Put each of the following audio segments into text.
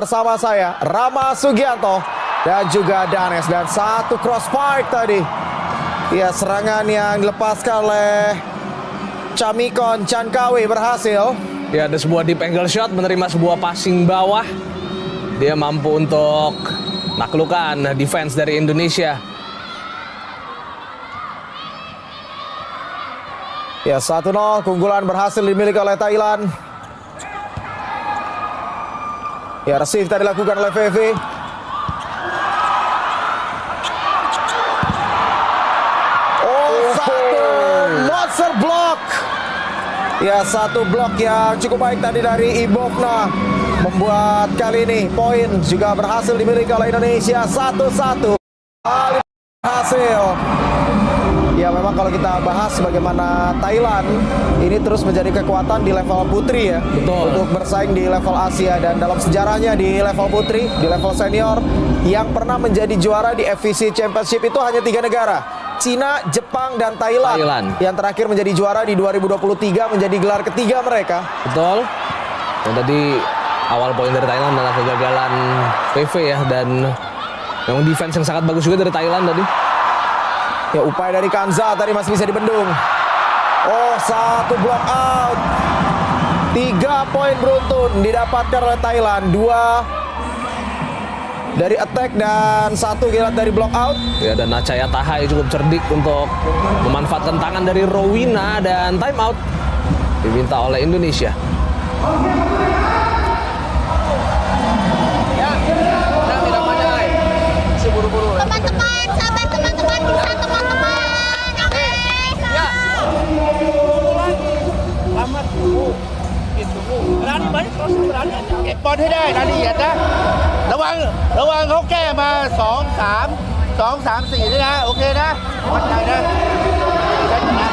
Bersama saya Rama Sugianto dan juga Danes, dan satu crossfire tadi. Ya, serangan yang dilepaskan oleh Chamikon Chankawi berhasil. Ya, ada sebuah deep angle shot menerima sebuah passing bawah. Dia mampu untuk menaklukkan defense dari Indonesia. Ya, 1-0 keunggulan berhasil dimiliki oleh Thailand. Ya, receive tadi dilakukan oleh VV. Satu monster block. Ya, satu blok yang cukup baik tadi dari Ibovna membuat kali ini poin juga berhasil dimiliki oleh Indonesia. 1-1 kali berhasil. Ya, memang kalau kita bahas bagaimana Thailand ini terus menjadi kekuatan di level putri ya. Betul. Untuk bersaing di level Asia, dan dalam sejarahnya di level putri, di level senior, yang pernah menjadi juara di FVC Championship itu hanya 3 negara. Cina, Jepang, dan Thailand. Yang terakhir menjadi juara di 2023 menjadi gelar ketiga mereka. Betul. Dan tadi awal poin dari Thailand adalah kegagalan VV ya, dan memang defense yang sangat bagus juga dari Thailand tadi. Ya, upaya dari Kanza tadi masih bisa dibendung. Satu block out. 3 poin beruntun didapatkan oleh Thailand. 2 dari attack dan 1 gilat dari block out. Ya, dan Nachaya Tahai cukup cerdik untuk memanfaatkan tangan dari Rowina, dan time out diminta oleh Indonesia. Ya, kita tidak pandai. Masih buru-buru. Teman-teman, sabar teman-teman, bisa teman-teman. Oke. Ya. Amat dulu. Gitu, Bu. Berani banyak terus berani aja. เก็บบอลให้ได้รายละเอียดนะระวังเขาแก้มา2-3-4ด้วยนะโอเคนะมั่นใจนะได้ชนะ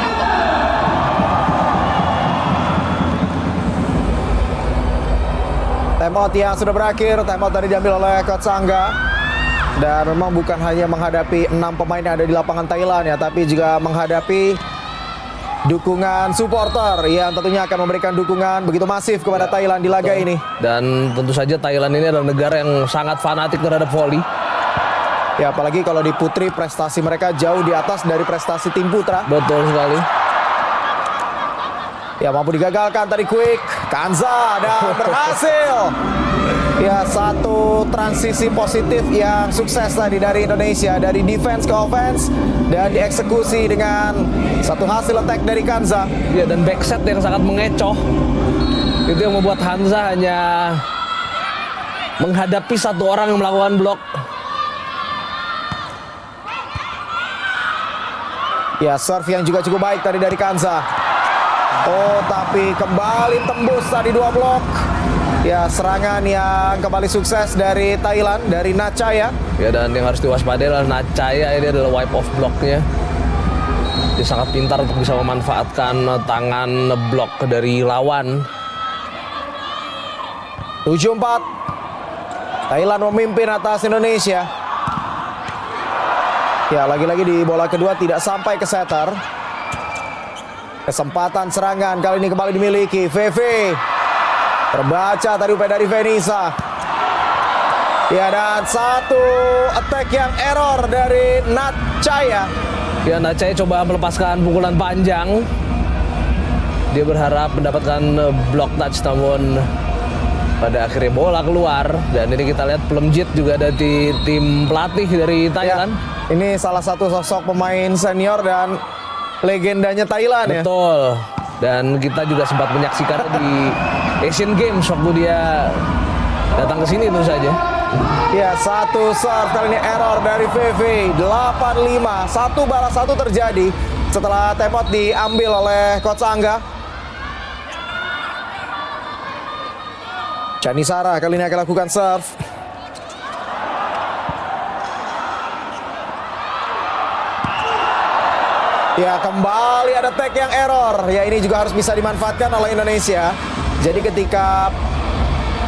Timeout yang sudah berakhir. Timeout tadi diambil oleh Coach Sangga. Dan memang bukan hanya menghadapi 6 pemain yang ada di lapangan Thailand ya, tapi juga menghadapi dukungan supporter yang tentunya akan memberikan dukungan begitu masif kepada Thailand di laga ini. Dan tentu saja Thailand ini adalah negara yang sangat fanatik terhadap voli. Ya, apalagi kalau di putri prestasi mereka jauh di atas dari prestasi tim putra. Betul sekali. Ya, mampu digagalkan tadi quick Kanza, dan berhasil. Ya, satu transisi positif yang sukses tadi dari Indonesia, dari defense ke offense, dan dieksekusi dengan satu hasil attack dari Kanza. Ya, dan backset yang sangat mengecoh. Itu yang membuat Hansa hanya menghadapi satu orang yang melakukan blok. Ya, serve yang juga cukup baik tadi dari Kanza. Tapi kembali tembus tadi 2 blok. Ya, serangan yang kembali sukses dari Thailand, dari Nachaya. Ya, dan yang harus diwaspadai adalah Nachaya, ini adalah wipe off blocknya. Dia sangat pintar untuk bisa memanfaatkan tangan blok dari lawan. 7-4. Thailand memimpin atas Indonesia. Ya, lagi-lagi di bola kedua tidak sampai ke setter. Kesempatan serangan kali ini kembali dimiliki VV. Terbaca tadi upaya dari Venisa. Ya, dan satu attack yang error dari Nachaya. Ya, Nachaya coba melepaskan pukulan panjang. Dia berharap mendapatkan block touch, namun pada akhirnya bola keluar. Dan ini kita lihat Plemjit juga ada di tim pelatih dari Thailand. Ya, ini salah satu sosok pemain senior dan legendanya Thailand ya. Betul. Dan kita juga sempat menyaksikan di Asian Games waktu dia datang ke sini tentu saja. Ya, satu serve kali ini error dari VV. 8-5. 1 balas 1 terjadi setelah timeout diambil oleh Coach Angga. Chanisara kali ini akan lakukan serve. Ya, kembali ada tag yang error. Ya, ini juga harus bisa dimanfaatkan oleh Indonesia. Jadi ketika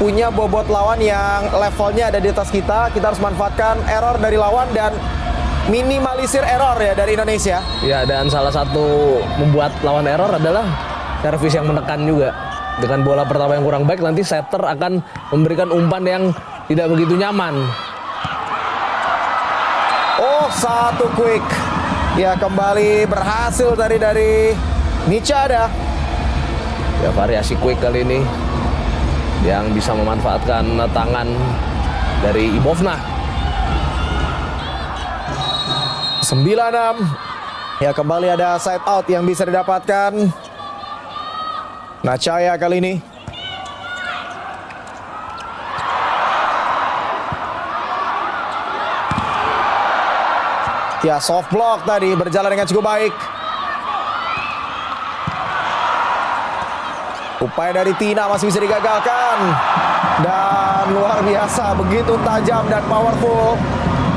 punya bobot lawan yang levelnya ada di atas kita harus manfaatkan error dari lawan dan minimalisir error ya dari Indonesia. Ya, dan salah satu membuat lawan error adalah servis yang menekan juga. Dengan bola pertama yang kurang baik, nanti setter akan memberikan umpan yang tidak begitu nyaman. Oh, satu quick. Ya, kembali berhasil tadi dari Nichada. Ya, variasi quick kali ini yang bisa memanfaatkan tangan dari Ibovna. 9-6. Ya, kembali ada side out yang bisa didapatkan Nachaya kali ini. Ya, soft block tadi berjalan dengan cukup baik. Upaya dari Tina masih bisa digagalkan. Dan luar biasa, begitu tajam dan powerful.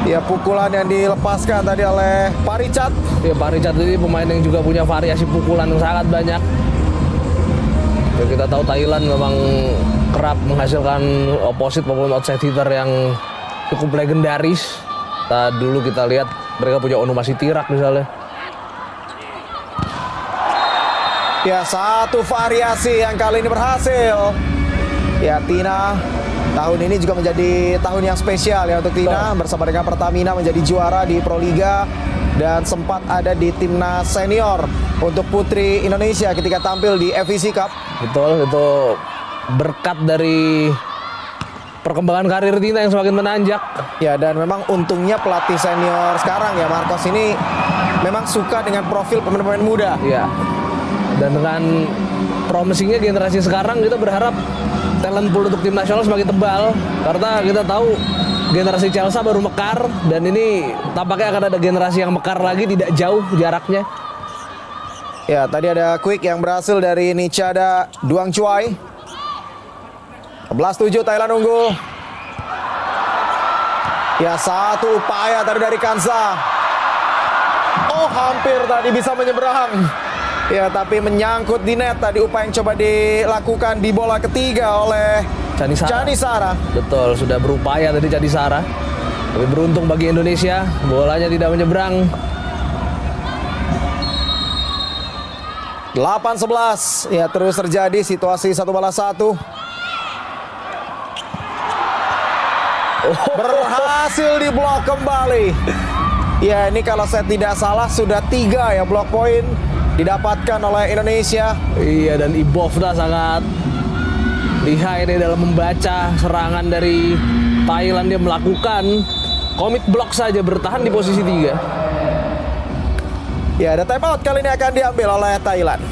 Ya, pukulan yang dilepaskan tadi oleh Paricat. Ya, Paricat ini pemain yang juga punya variasi pukulan yang sangat banyak. Ya, kita tahu Thailand memang kerap menghasilkan opposite maupun outside hitter yang cukup legendaris. Dulu kita lihat mereka punya Onomasi Tirak misalnya. Ya, satu variasi yang kali ini berhasil. Ya, Tina tahun ini juga menjadi tahun yang spesial ya untuk Tina. Bersama dengan Pertamina menjadi juara di Proliga. Dan sempat ada di timnas senior untuk putri Indonesia ketika tampil di FEC Cup. Betul, itu berkat dari perkembangan karir Tina yang semakin menanjak. Ya, dan memang untungnya pelatih senior sekarang ya, Marcos ini memang suka dengan profil pemain-pemain muda. Ya, dan dengan promisingnya generasi sekarang kita berharap talent pool untuk tim nasional semakin tebal. Karena kita tahu generasi Chelsea baru mekar dan ini tampaknya akan ada generasi yang mekar lagi tidak jauh jaraknya. Ya, tadi ada quick yang berhasil dari Nichada Duang Chuai. 11-7 Thailand unggul. Ya, satu upaya tadi dari Kansa. Oh, hampir tadi bisa menyeberang. Ya, tapi menyangkut di net tadi upaya yang coba dilakukan di bola ketiga oleh Canisara. Betul, sudah berupaya tadi Canisara. Tapi beruntung bagi Indonesia, bolanya tidak menyeberang. 8-11. Ya, terus terjadi situasi 1-1. Berhasil diblok kembali. Ya, ini kalau saya tidak salah sudah 3 ya blok poin didapatkan oleh Indonesia. Iya, dan Ibovna sangat lihai ini dalam membaca serangan dari Thailand. Dia melakukan commit block saja, bertahan di posisi 3. Ya, ada time out kali ini akan diambil oleh Thailand.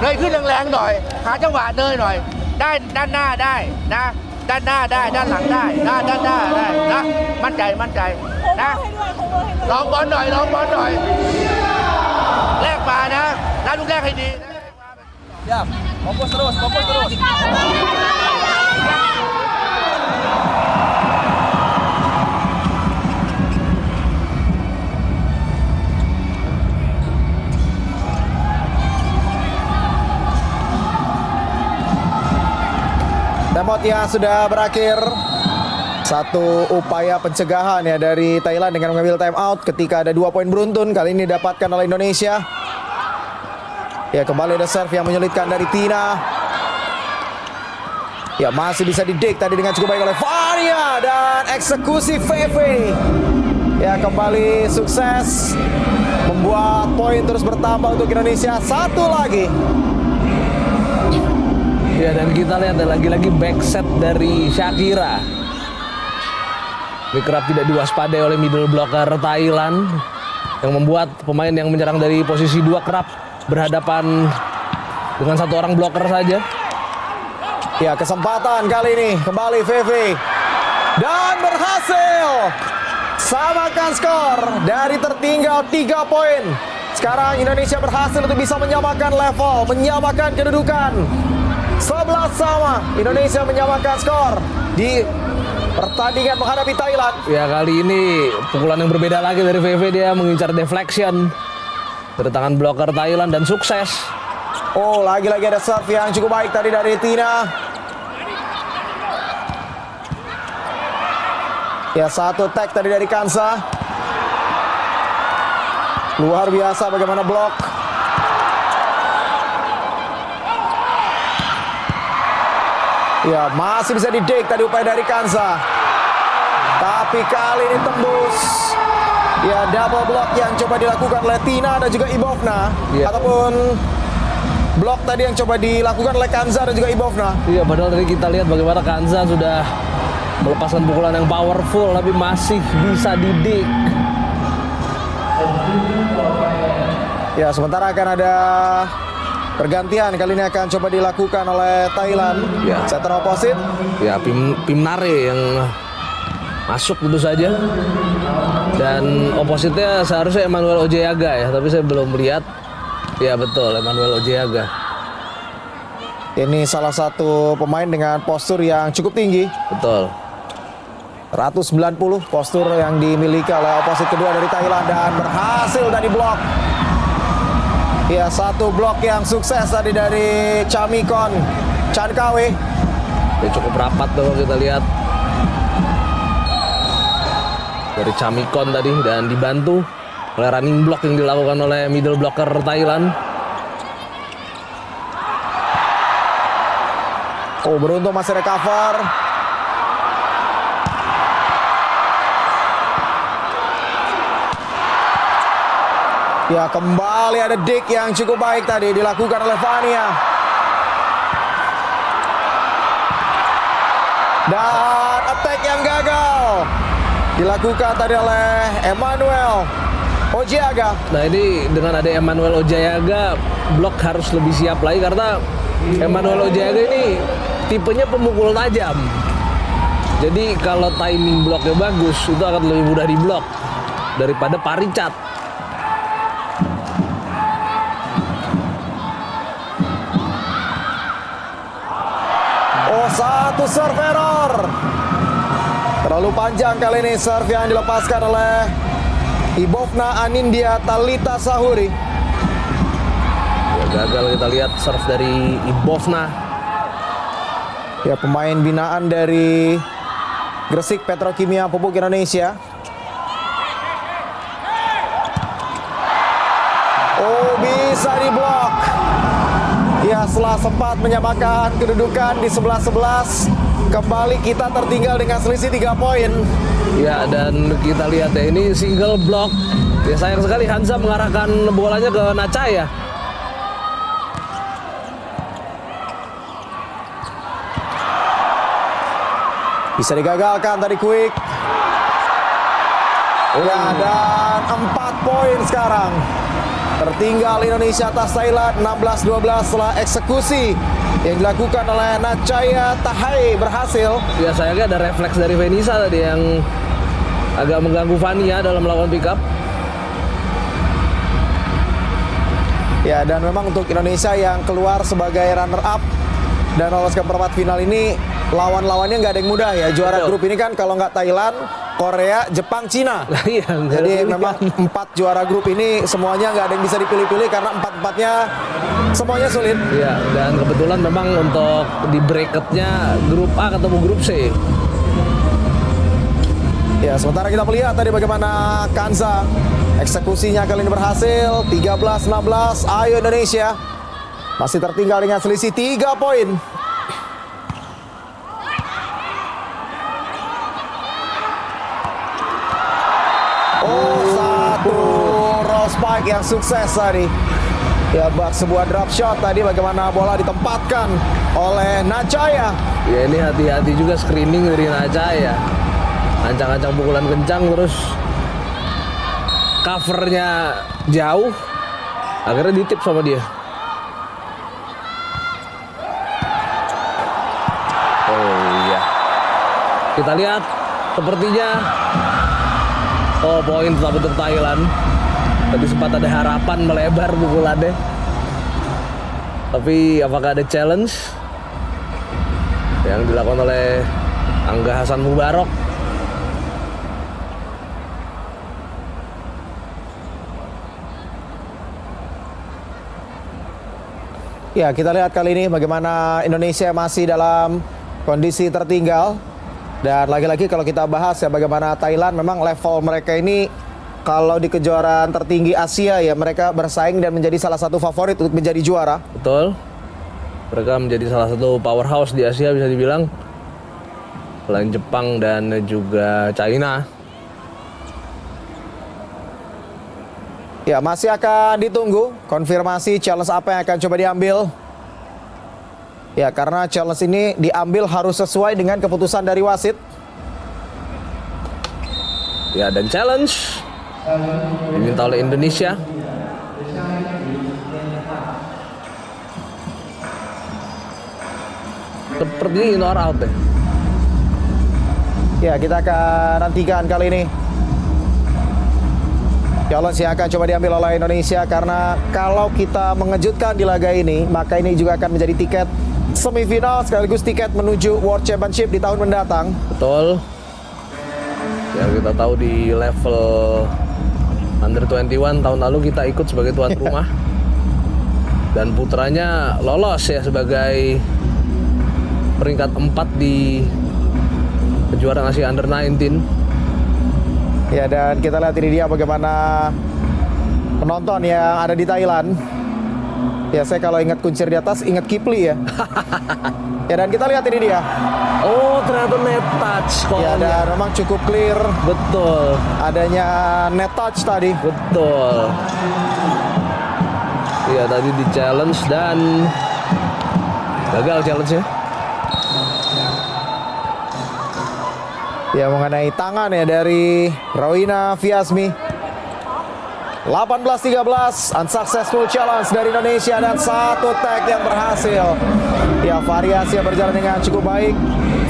เนยขึ้นแรงๆหน่อยหาจังหวะเนยหน่อยได้ด้านหน้าได้นะด้านหน้าได้ด้านหลังได้นะด้านหน้าได้นะมั่นใจนะลองบอลหน่อยแลกมานะรับลูกแรกให้ดีนะ Ya, fokus terus. Timeout yang sudah berakhir. Satu upaya pencegahan ya dari Thailand dengan mengambil time out ketika ada 2 poin beruntun. Kali ini didapatkan oleh Indonesia. Ya, kembali ada serve yang menyulitkan dari Tina. Ya, masih bisa di-dig tadi dengan cukup baik oleh Varia. Dan eksekusi VV. Ya, kembali sukses membuat poin terus bertambah untuk Indonesia. 1 lagi. Ya, dan kita lihat lagi-lagi back set dari Shakira. Ini kerap tidak diwaspadai oleh middle blocker Thailand yang membuat pemain yang menyerang dari posisi 2 kerap berhadapan dengan 1 orang blocker saja. Ya, kesempatan kali ini kembali VV dan berhasil samakan skor dari tertinggal 3 poin. Sekarang Indonesia berhasil untuk bisa menyamakan level, menyamakan kedudukan. 11 sama. Indonesia menyamakan skor di pertandingan menghadapi Thailand. Ya, kali ini pukulan yang berbeda lagi dari VV. Dia mengincar deflection dari tangan blocker Thailand dan sukses. Oh, lagi-lagi ada serve yang cukup baik tadi dari Tina. Ya, 1 tag tadi dari Kansa. Luar biasa bagaimana blok. Ya, masih bisa di-dig tadi upaya dari Kansa. Tapi kali ini tembus. Ya, double block yang coba dilakukan oleh Tina dan juga Ibovna. Iya. Ataupun blok tadi yang coba dilakukan oleh Kansa dan juga Ibovna. Iya, padahal tadi kita lihat bagaimana Kansa sudah melepaskan pukulan yang powerful, tapi masih bisa didik. Ya, sementara akan ada pergantian. Kali ini akan coba dilakukan oleh Thailand. Ya. Center opposite. Ya, Pimnare yang masuk tentu saja. Dan opositnya seharusnya Emmanuel Ojeaga ya, tapi saya belum lihat. Ya betul, Emmanuel Ojeaga. Ini salah satu pemain dengan postur yang cukup tinggi. Betul. 190 postur yang dimiliki oleh oposit kedua dari Thailand dan berhasil tadi blok. Ya, satu blok yang sukses tadi dari Chamikon Chankawe. Ya, cukup rapat tuh kalau kita lihat dari Chamikon tadi, dan dibantu oleh running block yang dilakukan oleh middle blocker Thailand. Oh, beruntung masih recover. Ya, kembali ada dig yang cukup baik tadi dilakukan oleh Vania. Dan attack yang gagal dilakukan tadi oleh Emmanuel Ojeaga. Nah, ini dengan ada Emmanuel Ojeaga, blok harus lebih siap lagi karena Emmanuel Ojeaga ini tipenya pemukul tajam. Jadi kalau timing bloknya bagus, itu akan lebih mudah diblok daripada Paricat. Oh, satu serve error. Terlalu panjang kali ini serve yang dilepaskan oleh Ibovna Anindya Talita Sahuri. Ya, gagal kita lihat serve dari Ibovna. Ya, pemain binaan dari Gresik Petrokimia Pupuk Indonesia. Oh, bisa diblok. Ya, setelah sempat menyamakan kedudukan di 11-11, kembali kita tertinggal dengan selisih 3 poin. Ya, dan kita lihat ya, ini single block. Ya, sayang sekali Hansa mengarahkan bolanya ke Nachaya. Bisa digagalkan tadi Quick. Ya, dan 4 poin sekarang. Tertinggal Indonesia atas Thailand 16-12 setelah eksekusi yang dilakukan oleh Nachaya Tahai berhasil. Ya, sayangnya ada refleks dari Venisa tadi yang agak mengganggu Vania dalam melakukan pick up. Ya, dan memang untuk Indonesia yang keluar sebagai runner up dan lolos ke perempat final ini, lawan-lawannya nggak ada yang mudah ya. Juara Betul. grup ini kan kalau nggak Thailand, Korea, Jepang, Cina. Iya, Jadi memang 4 juara grup ini semuanya nggak ada yang bisa dipilih-pilih karena 4-4-nya semuanya sulit. Iya, dan kebetulan memang untuk di bracketnya grup A ketemu grup C. Ya, sementara kita melihat tadi bagaimana Kansa eksekusinya kali ini berhasil. 13-16, ayo Indonesia. Masih tertinggal dengan selisih 3 poin. Oh, satu roll spike yang sukses tadi. Ya, sebuah drop shot tadi bagaimana bola ditempatkan oleh Nachaya. Ya, ini hati-hati juga screening dari Nachaya. Ancang-ancang pukulan kencang, terus covernya jauh, akhirnya ditip sama dia. Oh iya, kita lihat sepertinya poin tetap untuk Thailand. Tadi sempat ada harapan melebar pukulannya, tapi apakah ada challenge yang dilakukan oleh Angga Hasan Mubarok? Ya, kita lihat kali ini bagaimana Indonesia masih dalam kondisi tertinggal. Dan lagi-lagi kalau kita bahas ya bagaimana Thailand, memang level mereka ini kalau di kejuaraan tertinggi Asia ya mereka bersaing dan menjadi salah satu favorit untuk menjadi juara. Betul. Mereka menjadi salah satu powerhouse di Asia bisa dibilang. Selain Jepang dan juga China. Ya, masih akan ditunggu konfirmasi challenge apa yang akan coba diambil. Ya, karena challenge ini diambil harus sesuai dengan keputusan dari wasit. Ya, dan challenge diminta oleh Indonesia. Sepertinya in or out deh. Ya, kita akan nantikan kali ini challenge yang akan coba diambil oleh Indonesia, karena kalau kita mengejutkan di laga ini, maka ini juga akan menjadi tiket semifinal sekaligus tiket menuju World Championship di tahun mendatang. Betul. Ya, kita tahu di level Under 21 tahun lalu kita ikut sebagai tuan rumah. Dan putranya lolos ya sebagai peringkat 4 di kejuaraan Asia Under 19. Ya, dan kita lihat ini dia bagaimana penonton yang ada di Thailand. Ya, saya kalau ingat kuncir di atas ingat Kipli ya. Ya, dan kita lihat ini dia. Oh, ternyata net touch. Ya, dan memang cukup clear Betul. adanya net touch tadi. Betul. Iya, tadi di challenge dan gagal challenge-nya. Ya, mengenai tangan ya dari Rawina Fiasmi. 18-13, unsuccessful challenge dari Indonesia dan satu tag yang berhasil. Ya, variasi yang berjalan dengan cukup baik.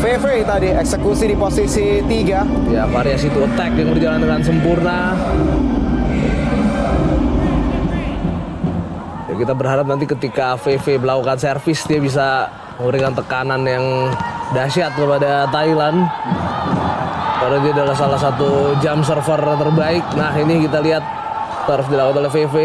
VV tadi eksekusi di posisi 3. Ya, variasi itu attack yang berjalan dengan sempurna. Ya, kita berharap nanti ketika VV melakukan servis dia bisa memberikan tekanan yang dahsyat kepada Thailand. Karena dia adalah salah satu jump server terbaik. Nah, ini kita lihat serve dilakukan oleh VV.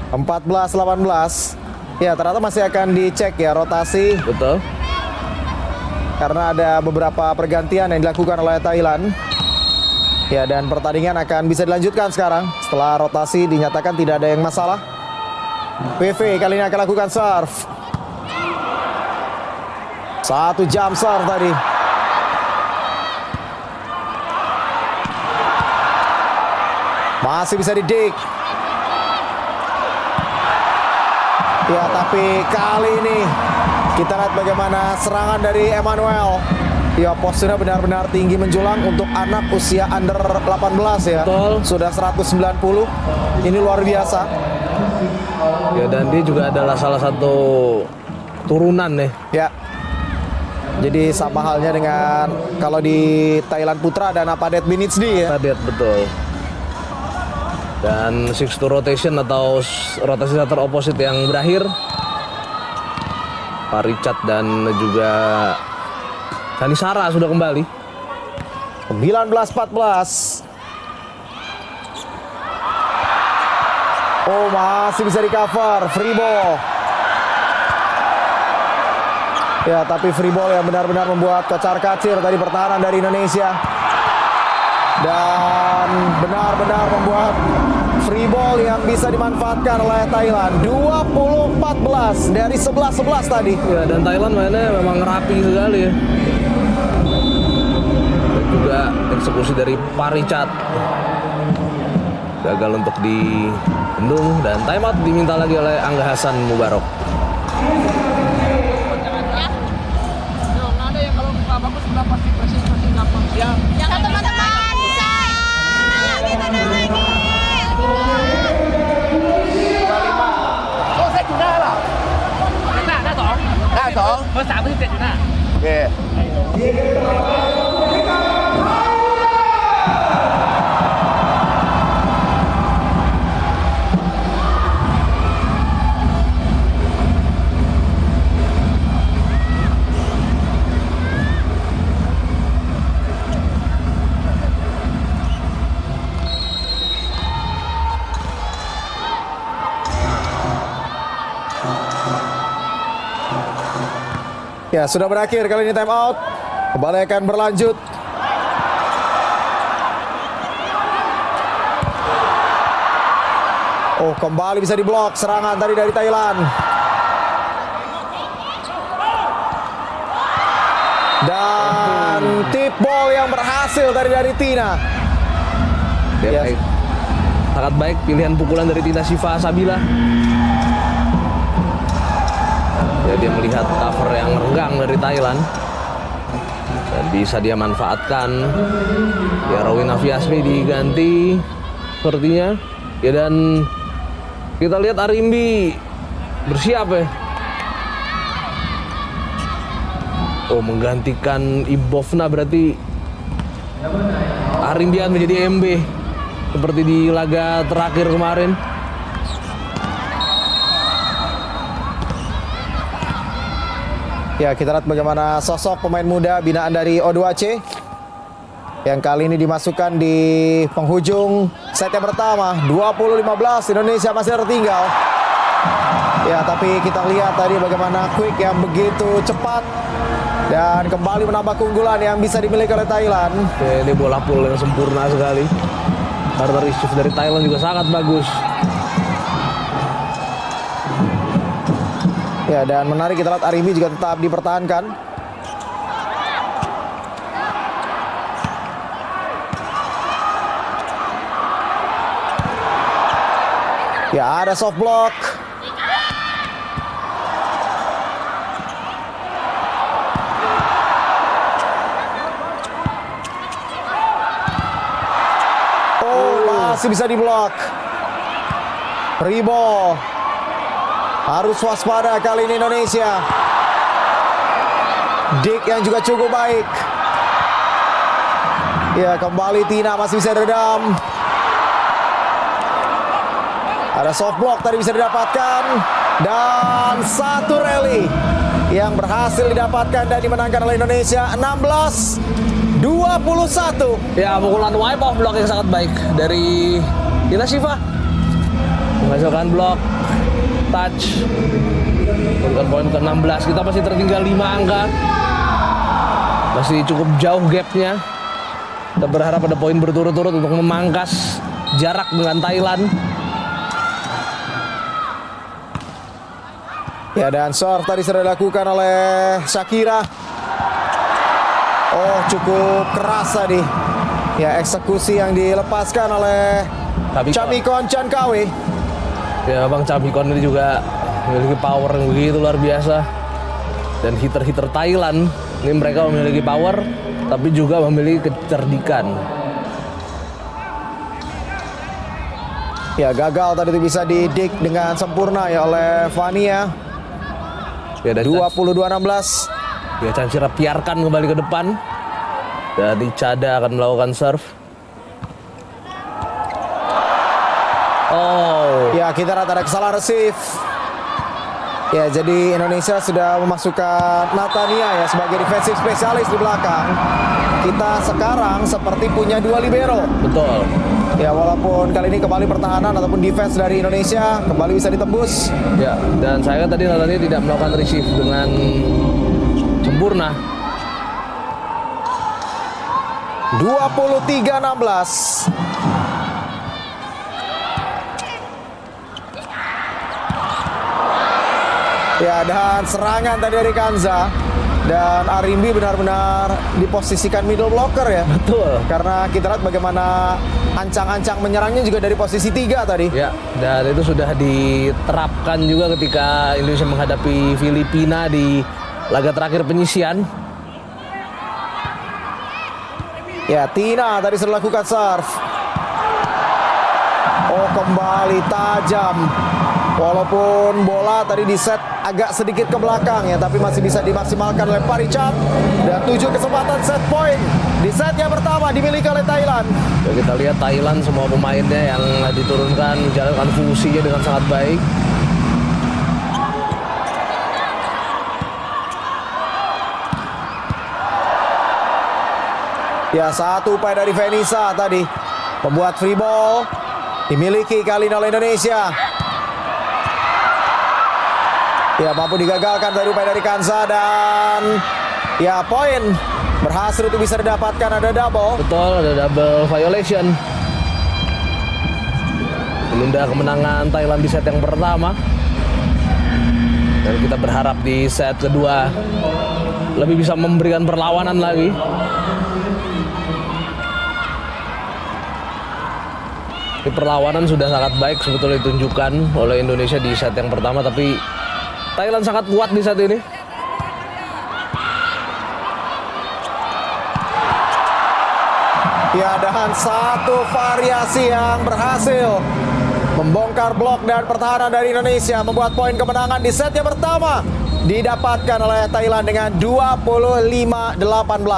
(14-18). Ya, ternyata masih akan dicek ya rotasi, Betul. karena ada beberapa pergantian yang dilakukan oleh Thailand. Ya, dan pertandingan akan bisa dilanjutkan sekarang setelah rotasi dinyatakan tidak ada yang masalah. PV kali ini akan lakukan serve. Satu jump serve tadi. Masih bisa didik. Ya, tapi kali ini kita lihat bagaimana serangan dari Emmanuel. Ya, posturnya benar-benar tinggi menjulang untuk anak usia under 18 ya. Betul. Sudah 190. Ini luar biasa. Ya, dan dia juga adalah salah satu turunan nih. Ya. Jadi sama halnya dengan kalau di Thailand Putra dan Apadet Binitsdi ya. Tadi betul. Dan 6 to rotation atau rotasi starter opposite yang berakhir. Pak Richard dan juga Kanisara sudah kembali. 19-14. Oh, masih bisa di cover free ball. Ya, tapi free ball yang benar-benar membuat kocar-kacir tadi pertahanan dari Indonesia. Dan benar-benar membuat free ball yang bisa dimanfaatkan oleh Thailand. 20-14 dari 11-11 tadi. Ya, dan Thailand mainnya memang rapi sekali ya. Dan juga eksekusi dari Pak Richard gagal untuk dibendung dan timeout diminta lagi oleh Angga Hasan Mubarok. Ya, teman-teman bisa. Kita lagi. โอ้เซตอยู่หน้าเหรอหน้าสองเบอร์ 3 เบอร์ 17อยู่หน้าโอเค Ya, sudah berakhir kali ini time out. Kembali akan berlanjut. Oh, kembali bisa diblok serangan tadi dari Thailand. Dan tip ball yang berhasil dari Tina. Ya, Yes. baik. Sangat baik pilihan pukulan dari Tina Shiva Sabila. Ya, dia melihat cover yang renggang dari Thailand dan bisa dia manfaatkan. Ya, Rowena Fiasmi diganti sepertinya. Ya, dan kita lihat Arimbi bersiap ya. Oh, menggantikan Ibovna berarti Arimbian menjadi MB seperti di laga terakhir kemarin. Ya, kita lihat bagaimana sosok pemain muda binaan dari O2C yang kali ini dimasukkan di penghujung set yang pertama. 20-15, Indonesia masih tertinggal. Ya, tapi kita lihat tadi bagaimana quick yang begitu cepat dan kembali menambah keunggulan yang bisa dimiliki oleh Thailand. Ya, ini bola pull yang sempurna sekali. Partner receive dari Thailand juga sangat bagus. Ya, dan menarik kita lihat Arimbi juga tetap dipertahankan. Ya, ada soft block. Oh, masih bisa diblok. Ribo harus waspada kali ini Indonesia. Dick yang juga cukup baik. Ya, kembali Tina masih bisa redam. Ada soft block tadi bisa didapatkan. Dan satu rally yang berhasil didapatkan dan dimenangkan oleh Indonesia 16-21. Ya, pukulan wipe off block yang sangat baik dari Tina Shiva. Menghasilkan blok touch. Bukan poin ke-16, kita masih tertinggal 5 angka. Masih cukup jauh gapnya. Kita berharap ada poin berturut-turut untuk memangkas jarak dengan Thailand. Ya, dan serve tadi sudah dilakukan oleh Shakira. Oh, cukup keras tadi. Ya, eksekusi yang dilepaskan oleh Chamikon Chankawi. Ya, Bang Chamikon ini juga memiliki power yang begitu luar biasa. Dan hitter-hitter Thailand ini mereka memiliki power tapi juga memiliki kecerdikan. Ya, gagal tadi itu bisa didik dengan sempurna ya oleh Vania. Ya, dan 22-16. ya, Chansira biarkan kembali ke depan. Jadi Chada akan melakukan serve. Oh, Ya, kita rata ada kesalahan receive. Ya, jadi Indonesia sudah memasukkan Natania ya sebagai defensive spesialis di belakang. Kita sekarang seperti punya 2 libero. betul. Ya, walaupun kali ini kembali pertahanan ataupun defense dari Indonesia kembali bisa ditembus. Ya, dan saya tadi Natania tidak melakukan receive dengan sempurna. 23-16. Ya, dan serangan tadi dari Kanza. Dan Arimbi benar-benar diposisikan middle blocker ya. Betul. Karena kita lihat bagaimana ancang-ancang menyerangnya juga dari posisi 3 tadi. Ya, dan itu sudah diterapkan juga ketika Indonesia menghadapi Filipina di laga terakhir penyisian. Ya, Tina tadi sudah lakukan serve. Oh, kembali tajam. Walaupun bola tadi di set agak sedikit ke belakang ya, tapi masih bisa dimaksimalkan oleh Paricham. Dan 7 kesempatan set point di set yang pertama dimiliki oleh Thailand. Ya, kita lihat Thailand semua pemainnya yang diturunkan menjalankan fungsinya dengan sangat baik. Ya, satu upaya dari Venisa tadi membuat free ball dimiliki kali ini oleh Indonesia. Ya, mampu digagalkan dari upaya dari Kanza dan ya poin berhasil itu bisa didapatkan, ada double. Betul, ada double violation. menunda kemenangan Thailand di set yang pertama. Dan kita berharap di set kedua lebih bisa memberikan perlawanan lagi. Di perlawanan sudah sangat baik sebetulnya ditunjukkan oleh Indonesia di set yang pertama, tapi Thailand sangat kuat di set ini. Ya, dan satu variasi yang berhasil membongkar blok dan pertahanan dari Indonesia, membuat poin kemenangan di set yang pertama didapatkan oleh Thailand dengan 25-18.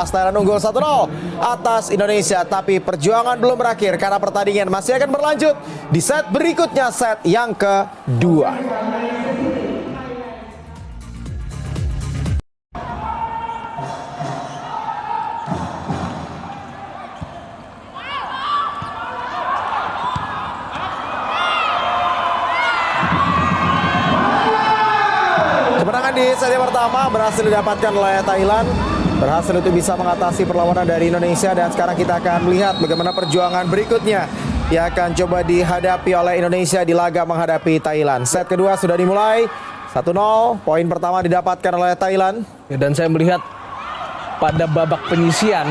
Thailand unggul 1-0 atas Indonesia, tapi perjuangan belum berakhir karena pertandingan masih akan berlanjut di set berikutnya, set yang kedua. Kemenangan di set yang pertama berhasil didapatkan oleh Thailand, berhasil untuk bisa mengatasi perlawanan dari Indonesia, dan sekarang kita akan melihat bagaimana perjuangan berikutnya yang akan coba dihadapi oleh Indonesia di laga menghadapi Thailand. Set kedua sudah dimulai, 1-0, poin pertama didapatkan oleh Thailand. Ya, dan saya melihat pada babak penyisian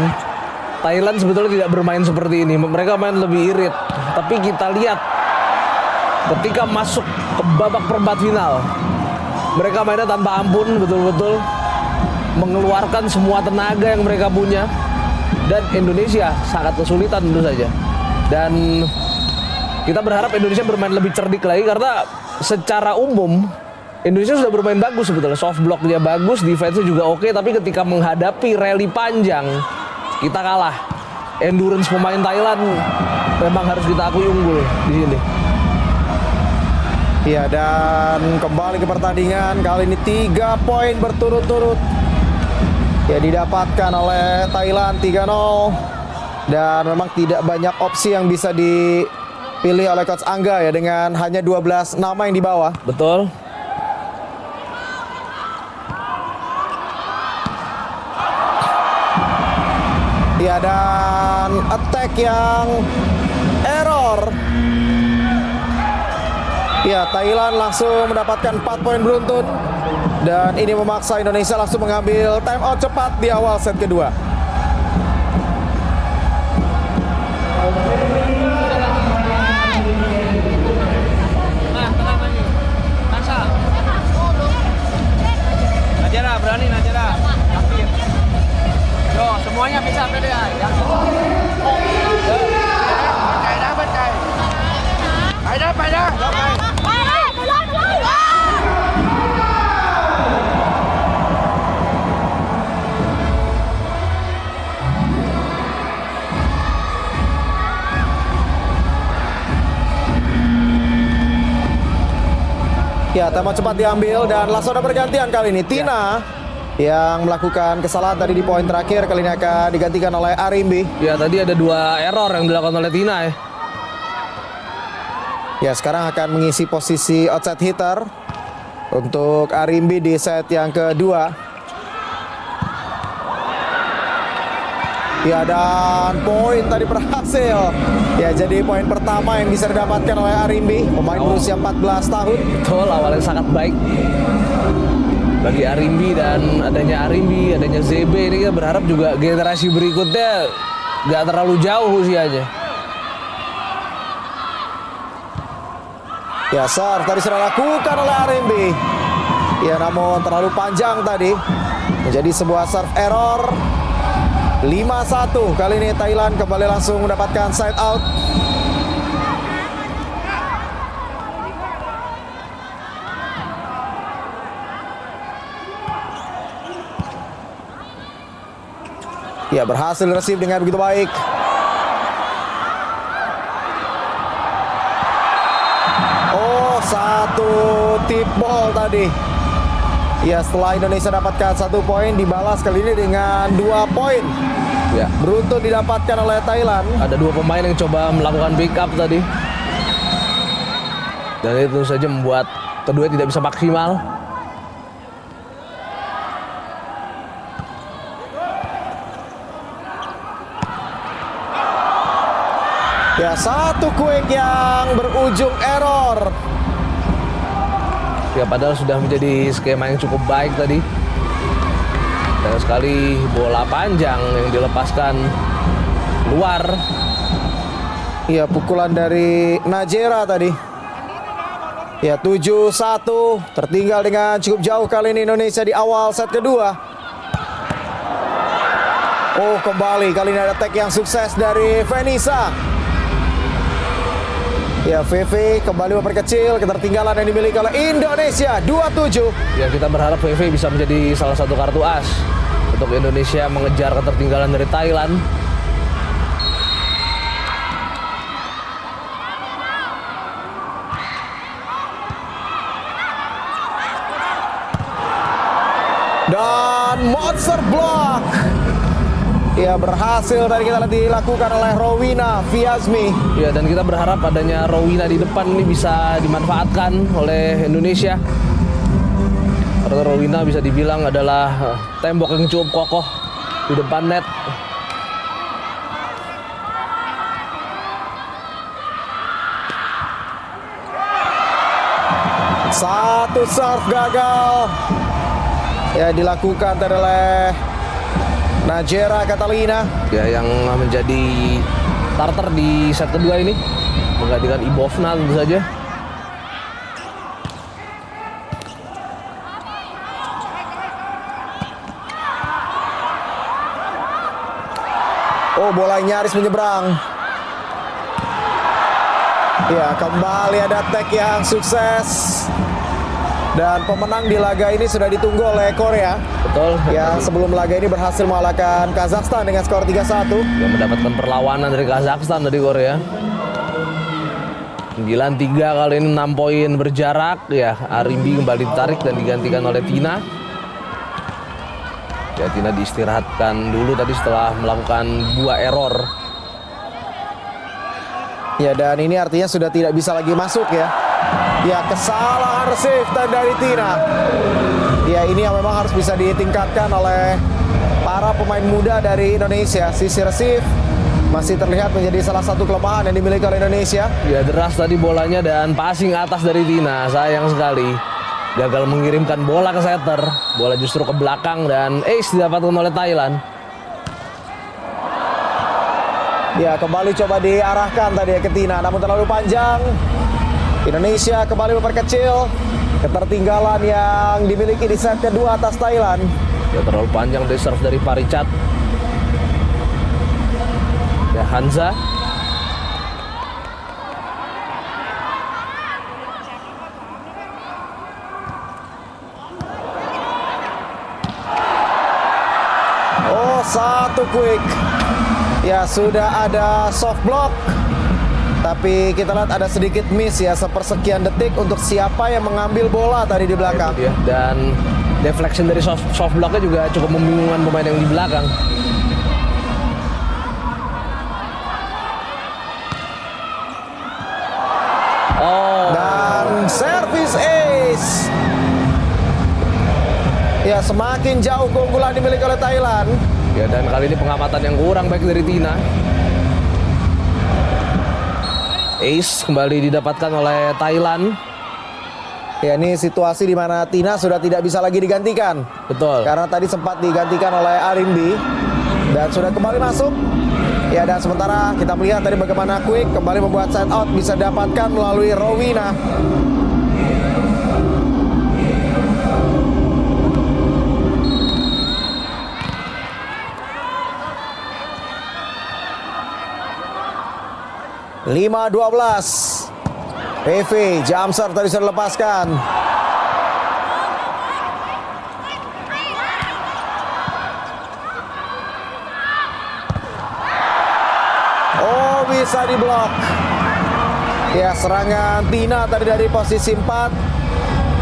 Thailand sebetulnya tidak bermain seperti ini. Mereka main lebih irit. Tapi kita lihat ketika masuk ke babak perempat final, mereka mainnya tanpa ampun, betul-betul mengeluarkan semua tenaga yang mereka punya. Dan Indonesia sangat kesulitan tentu saja. Dan kita berharap Indonesia bermain lebih cerdik lagi, karena secara umum Indonesia sudah bermain bagus sebetulnya. Soft block-nya bagus, defense-nya juga oke, tapi ketika menghadapi rally panjang kita kalah. Endurance pemain Thailand memang harus kita akui unggul di sini. Ya, dan kembali ke pertandingan. Kali ini 3 poin berturut-turut ya didapatkan oleh Thailand, 3-0. Dan memang tidak banyak opsi yang bisa dipilih oleh Coach Angga ya, dengan hanya 12 nama yang di bawah. Betul. Ya, dan attack yang error. Ya, Thailand langsung mendapatkan 4 poin beruntun, dan ini memaksa Indonesia langsung mengambil time out cepat di awal set kedua. Najera, berani Najera. Yakin. Yo, semuanya bisa pede ya. Yakin. Bancai.ไปนะ Ya, tema cepat diambil dan langsung ada pergantian kali ini. Tina yang melakukan kesalahan tadi di poin terakhir, kali ini akan digantikan oleh Arimbi. Ya, tadi ada 2 error yang dilakukan oleh Tina ya. Ya, sekarang akan mengisi posisi outside hitter untuk Arimbi di set yang kedua. Ya, dan poin tadi berhasil. Ya, jadi poin pertama yang bisa didapatkan oleh Arimbi, pemain berusia 14 tahun. Betul, awalnya sangat baik bagi Arimbi, dan adanya Arimbi, adanya ZB ini kita berharap juga generasi berikutnya gak terlalu jauh usianya. Ya, serve tadi sudah dilakukan oleh Arimbi. Ya, namun terlalu panjang tadi, menjadi sebuah serve error. 5-1. Kali ini Thailand kembali langsung mendapatkan side out. Ya, berhasil receive dengan begitu baik. Oh, satu tip ball tadi. Ya, setelah Indonesia dapatkan 1 poin, dibalas kali ini dengan 2 poin. Ya, Beruntun didapatkan oleh Thailand. ada 2 pemain yang coba melakukan pick up tadi, dan itu tentu saja membuat kedua tidak bisa maksimal. Ya, satu quick yang berujung error. Ya padahal sudah menjadi skema yang cukup baik tadi. Dan sekali bola panjang yang dilepaskan luar. Ya, pukulan dari Najera tadi. Ya, 7-1. Tertinggal dengan cukup jauh kali ini Indonesia di awal set kedua. Oh, kembali kali ini ada tag yang sukses dari Venisa. Ya, VV kembali memperkecil ketertinggalan yang dimiliki oleh Indonesia 27. Ya kita berharap VV bisa menjadi salah satu kartu as untuk Indonesia mengejar ketertinggalan dari Thailand. Dan monster block. Ya, berhasil tadi kita lihat dilakukan oleh Rowina Fiazmi. Ya dan kita berharap adanya Rowina di depan ini bisa dimanfaatkan oleh Indonesia. Karena Rowina bisa dibilang adalah tembok yang cukup kokoh di depan net. Satu serve gagal. Ya, dilakukan tadi oleh Najera Catalina. Ya yang menjadi starter di set kedua ini menggantikan Ibovna tentu saja. Oh, bola nyaris menyeberang. Ya, kembali ada tag yang sukses. Dan pemenang di laga ini sudah ditunggu oleh Korea. Betul. Ya, sebelum laga ini berhasil mengalahkan Kazakhstan dengan skor 3-1. Yang mendapatkan perlawanan dari Kazakhstan dari Korea. 9-3 kali ini 6 poin berjarak. Ya, Arimbi kembali ditarik dan digantikan oleh Tina. Ya, Tina diistirahatkan dulu tadi setelah melakukan 2 error. Ya, dan ini artinya sudah tidak bisa lagi masuk ya. Ya, kesalahan receive dari Tina. Ya, ini yang memang harus bisa ditingkatkan oleh para pemain muda dari Indonesia. Sisi receive masih terlihat menjadi salah satu kelemahan yang dimiliki oleh Indonesia. Ya, deras tadi bolanya dan passing atas dari Tina. Sayang sekali. Gagal mengirimkan bola ke setter. Bola justru ke belakang dan ace didapatkan oleh Thailand. Ya, kembali coba diarahkan tadi ke Tina, namun terlalu panjang. Indonesia kembali memperkecil ketertinggalan yang dimiliki di set kedua atas Thailand. Ya, terlalu panjang dari serve dari Paricat. Ya, Hansa. Oh, satu quick. Ya, sudah ada soft block. Tapi kita lihat ada sedikit miss ya, sepersekian detik untuk siapa yang mengambil bola tadi di belakang. Ya, dan deflection dari soft blocknya juga cukup membingungkan pemain yang di belakang. Oh. Dan service ace. Ya, semakin jauh keunggulan dimiliki oleh Thailand. Ya, dan kali ini pengamatan yang kurang baik dari Tina. Ace kembali didapatkan oleh Thailand. Ya, ini situasi di mana Tina sudah tidak bisa lagi digantikan. Betul. Karena tadi sempat digantikan oleh Arimbi dan sudah kembali masuk. Ya, dan sementara kita melihat tadi bagaimana Quick kembali membuat side out bisa didapatkan melalui Rowina. Lima 12. PV Jamser tadi sudah dilepaskan. Oh, bisa diblok. Ya, serangan Tina tadi dari posisi 4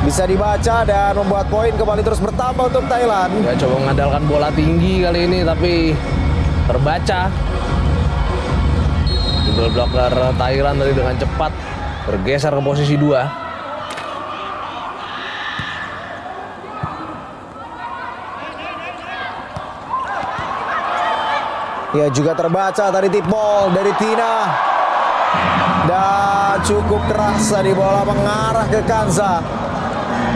bisa dibaca dan membuat poin kembali terus bertambah untuk Thailand. Ya, coba mengandalkan bola tinggi kali ini tapi terbaca. Middle blocker Thailand tadi dengan cepat bergeser ke posisi 2. Ya, juga terbaca tadi tip ball dari Tina. Dan cukup keras tadi bola mengarah ke Kanza.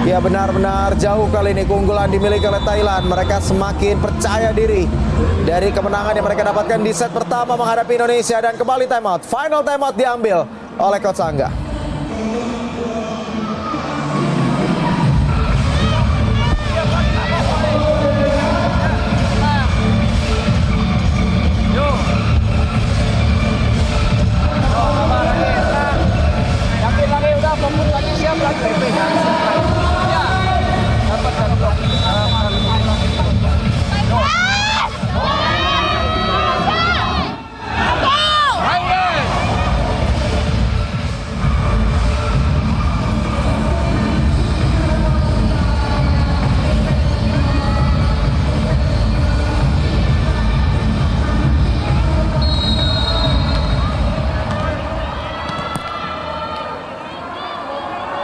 Ya benar-benar jauh kali ini keunggulan dimiliki oleh Thailand. Mereka semakin percaya diri dari kemenangan yang mereka dapatkan di set pertama menghadapi Indonesia. Dan kembali timeout. Final timeout diambil oleh Coach Angga.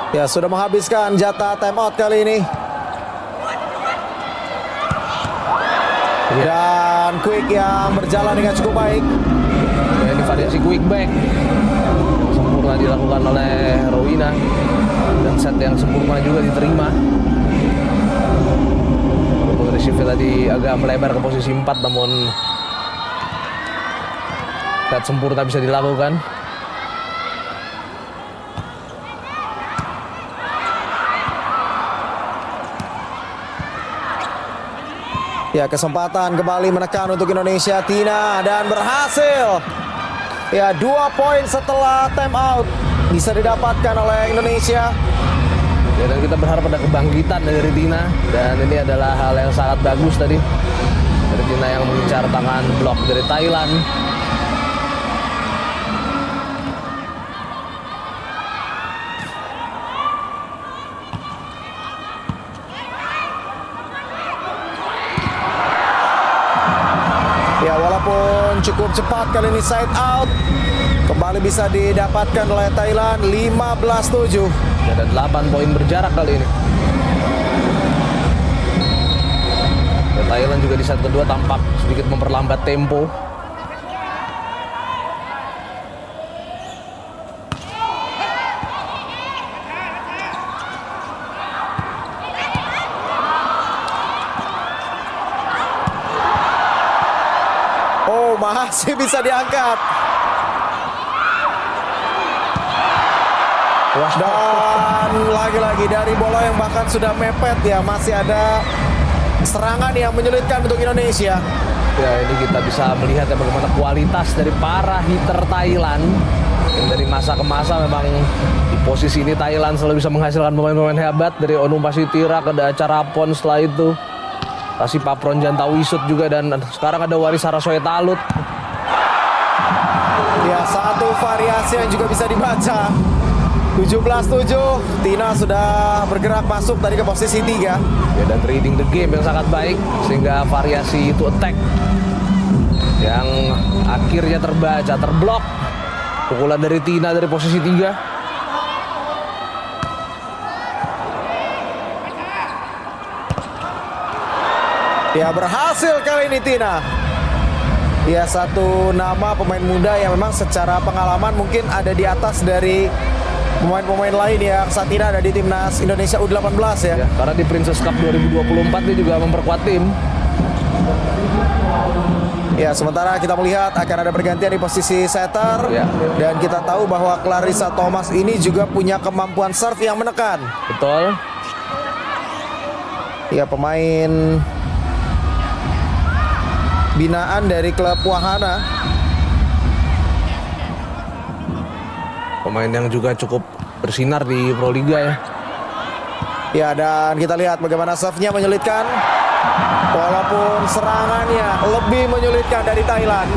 Ya, sudah menghabiskan jatah timeout kali ini. Dan quick yang berjalan dengan cukup baik. Ya, ini variasi quick back sempurna dilakukan oleh Rowina. Dan set yang sempurna juga diterima. Walaupun receive tadi agak melebar ke posisi 4, namun set sempurna bisa dilakukan. Ya, kesempatan kembali menekan untuk Indonesia. Tina dan berhasil. Ya, 2 poin setelah time out bisa didapatkan oleh Indonesia. Ya, dan kita berharap ada kebangkitan dari Tina. Dan ini adalah hal yang sangat bagus tadi dari Tina yang mengincar tangan blok dari Thailand. Ya, walaupun cukup cepat kali ini side out, kembali bisa didapatkan oleh Thailand 15-7. Ya, dan 8 poin berjarak kali ini. Dan Thailand juga di set kedua tampak sedikit memperlambat tempo. Masih bisa diangkat. Dan lagi-lagi dari bola yang bahkan sudah mepet ya, masih ada serangan yang menyulitkan untuk Indonesia. Ya, ini kita bisa melihat ya bagaimana kualitas dari para hitter Thailand. Dan dari masa ke masa memang di posisi ini Thailand selalu bisa menghasilkan pemain-pemain hebat. Dari Onum Pasitira ke Acarapon, setelah itu kasih Papron Jantawisut juga, dan sekarang ada Waris Sarasoe Talut. Ya, satu variasi yang juga bisa dibaca. 17-7, Tina sudah bergerak masuk tadi ke posisi 3. Ya, dan reading the game yang sangat baik sehingga variasi itu attack yang akhirnya terbaca, terblok. Pukulan dari Tina dari posisi 3. Ya, berhasil kali ini Tina. Ya, satu nama pemain muda yang memang secara pengalaman mungkin ada di atas dari pemain-pemain lain yang saat ini ada di timnas Indonesia U18 ya. Ya, karena di Princess Cup 2024 dia juga memperkuat tim. Ya, sementara kita melihat akan ada pergantian di posisi setter. Ya. Dan kita tahu bahwa Clarissa Thomas ini juga punya kemampuan serve yang menekan. Betul. Ya, pemain binaan dari klub Wahana. Pemain yang juga cukup bersinar di Proliga ya. Ya, dan kita lihat bagaimana serve-nya menyulitkan. Walaupun serangannya lebih menyulitkan dari Thailand.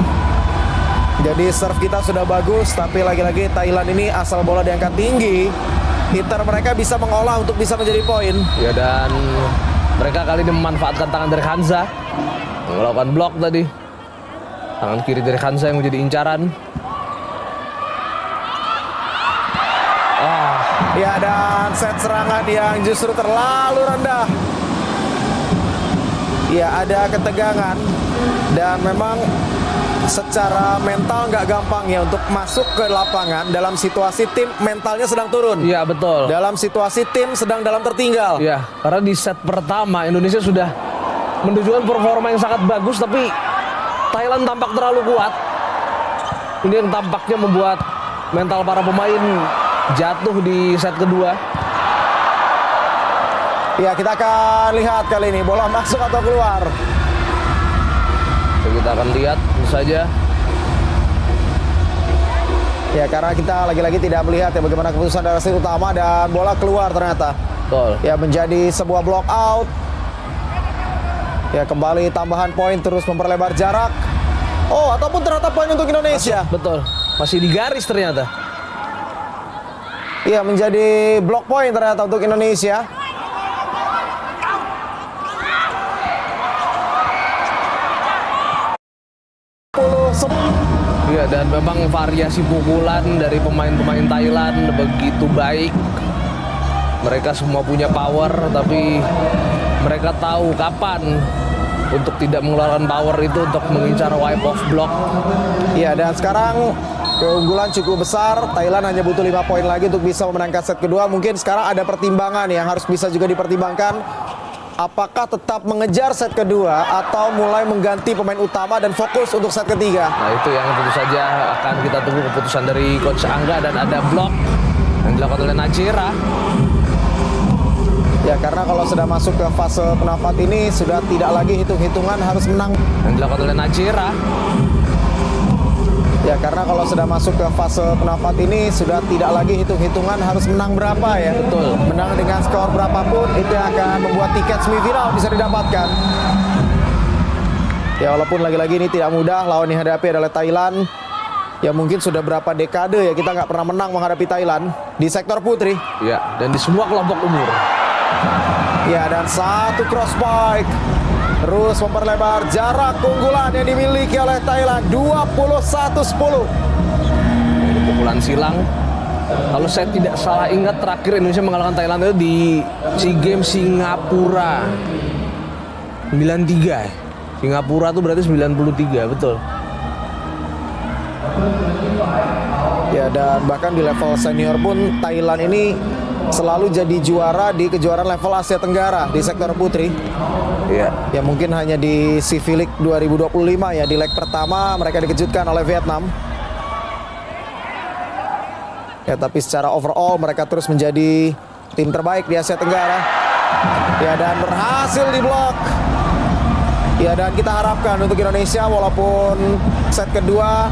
Jadi serve kita sudah bagus, tapi lagi-lagi Thailand ini asal bola diangkat tinggi, hitter mereka bisa mengolah untuk bisa menjadi poin. Ya, dan mereka kali ini memanfaatkan tangan dari Hansa melakukan blok tadi. Tangan kiri dari Hansa yang menjadi incaran. Ya, dan set serangan yang justru terlalu rendah. Ya, ada ketegangan. Dan memang secara mental nggak gampang ya untuk masuk ke lapangan dalam situasi tim mentalnya sedang turun. Iya betul. Dalam situasi tim sedang dalam tertinggal. Ya, karena di set pertama Indonesia sudah menunjukkan performa yang sangat bagus, tapi Thailand tampak terlalu kuat. Ini yang tampaknya membuat mental para pemain jatuh di set kedua. Ya, kita akan lihat kali ini bola masuk atau keluar. Kita akan lihat tentu saja. Ya, karena kita lagi-lagi tidak melihat ya bagaimana keputusan dari wasit utama dan bola keluar ternyata. Betul. Ya, menjadi sebuah block out. Ya, kembali tambahan poin terus memperlebar jarak. Oh, ataupun ternyata poin untuk Indonesia. Betul. Masih di garis ternyata. Iya, menjadi block point ternyata untuk Indonesia. Iya, dan memang variasi pukulan dari pemain-pemain Thailand begitu baik. Mereka semua punya power, tapi mereka tahu kapan untuk tidak mengeluarkan power itu untuk mengincar wipe off block. Iya, dan sekarang keunggulan cukup besar. Thailand hanya butuh 5 poin lagi untuk bisa memenangkan set kedua. Mungkin sekarang ada pertimbangan yang harus bisa juga dipertimbangkan. Apakah tetap mengejar set kedua atau mulai mengganti pemain utama dan fokus untuk set ketiga? Nah, itu yang tentu saja akan kita tunggu keputusan dari Coach Angga, dan ada block yang dilakukan oleh Najera. Ya, karena kalau sudah masuk ke fase penampat ini sudah tidak lagi hitung-hitungan harus menang. Yang dilakukan oleh Najera. Ya, karena kalau sudah masuk ke fase penampat ini sudah tidak lagi hitung-hitungan harus menang berapa ya. Betul. Menang dengan skor berapapun itu yang akan membuat tiket semifinal bisa didapatkan. Ya, walaupun lagi-lagi ini tidak mudah, lawan yang dihadapi adalah Thailand. Ya, mungkin sudah berapa dekade ya kita nggak pernah menang menghadapi Thailand di sektor putri. Ya, dan di semua kelompok umur. Ya, dan satu cross spike terus memperlebar jarak keunggulan yang dimiliki oleh Thailand 21-10. Ini pukulan silang. Kalau saya tidak salah ingat, terakhir Indonesia mengalahkan Thailand itu di SEA Games Singapura 93. Singapura itu berarti 93, betul. Ya, dan bahkan di level senior pun Thailand ini selalu jadi juara di kejuaraan level Asia Tenggara di sektor putri. Iya. Ya, mungkin hanya di Civic 2025 ya, di leg pertama mereka dikejutkan oleh Vietnam. Ya, tapi secara overall mereka terus menjadi tim terbaik di Asia Tenggara. Ya, dan berhasil diblok. Ya, dan kita harapkan untuk Indonesia walaupun set kedua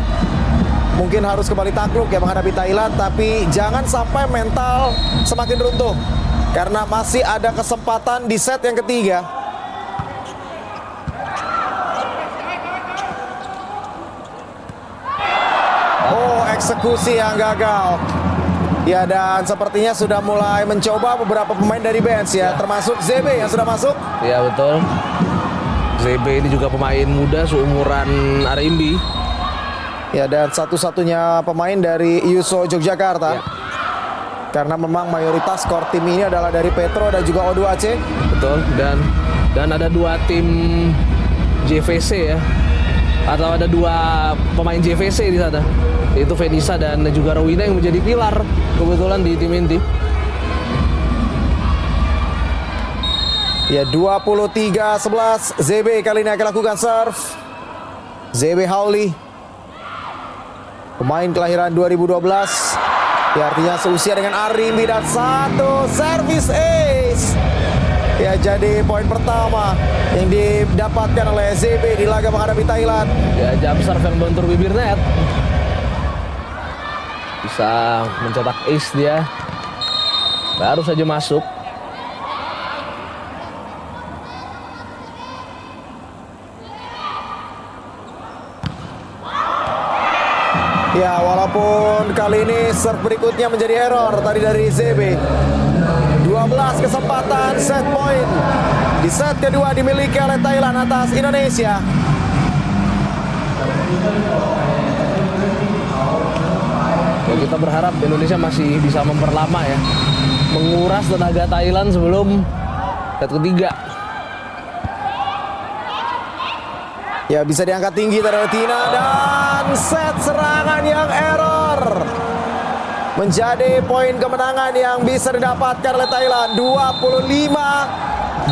mungkin harus kembali takluk ya menghadapi Thailand, tapi jangan sampai mental semakin runtuh karena masih ada kesempatan di set yang ketiga. Oh, eksekusi yang gagal. Ya, dan sepertinya sudah mulai mencoba beberapa pemain dari bench ya, termasuk ZB yang sudah masuk. Ya, betul. ZB ini juga pemain muda seumuran Arimbi. Ya, dan satu-satunya pemain dari Yuso Yogyakarta. Ya. Karena memang mayoritas skor tim ini adalah dari Petro dan juga O2AC. Betul, dan ada dua tim JVC ya. Atau ada dua pemain JVC di sana. Yaitu Venisa dan juga Rowina yang menjadi pilar kebetulan di tim inti. Ya, 23-11 ZB kali ini akan lakukan serve. ZB Hawli, pemain kelahiran 2012. Ya, artinya seusia dengan Arimbi, dan satu service ace. Ya, jadi poin pertama yang didapatkan oleh ZB di laga menghadapi Thailand. Ya, jump serve yang bentur bibir net. Bisa mencetak ace dia. Baru saja masuk. Ya, walaupun kali ini serve berikutnya menjadi error tadi dari ZB. 12 kesempatan set point di set kedua dimiliki oleh Thailand atas Indonesia. Ya, kita berharap Indonesia masih bisa memperlama ya, menguras tenaga Thailand sebelum set ketiga. Ya, bisa diangkat tinggi dari Tina dan set serangan yang error. Menjadi poin kemenangan yang bisa didapatkan oleh Thailand. 25-12.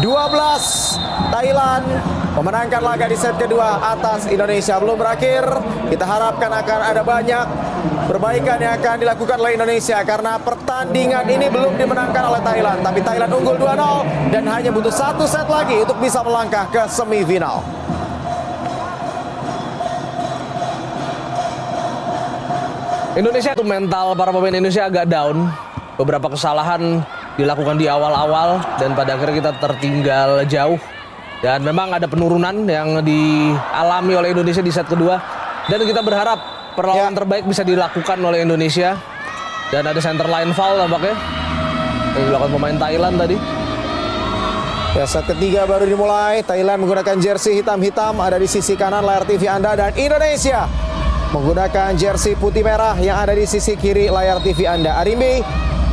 Thailand memenangkan laga di set kedua atas Indonesia. Belum berakhir. Kita harapkan akan ada banyak perbaikan yang akan dilakukan oleh Indonesia karena pertandingan ini belum dimenangkan oleh Thailand. Tapi Thailand unggul 2-0 dan hanya butuh satu set lagi untuk bisa melangkah ke semifinal. Indonesia itu mental para pemain Indonesia agak down. Beberapa kesalahan dilakukan di awal-awal dan pada akhirnya kita tertinggal jauh. Dan memang ada penurunan yang dialami oleh Indonesia di set kedua. Dan kita berharap perlawanan terbaik bisa dilakukan oleh Indonesia. Dan ada center line foul tampaknya yang dilakukan pemain Thailand tadi. Ya, set ketiga baru dimulai. Thailand menggunakan jersey hitam-hitam ada di sisi kanan layar TV Anda, dan Indonesia menggunakan jersey putih merah yang ada di sisi kiri layar TV Anda. Arimbi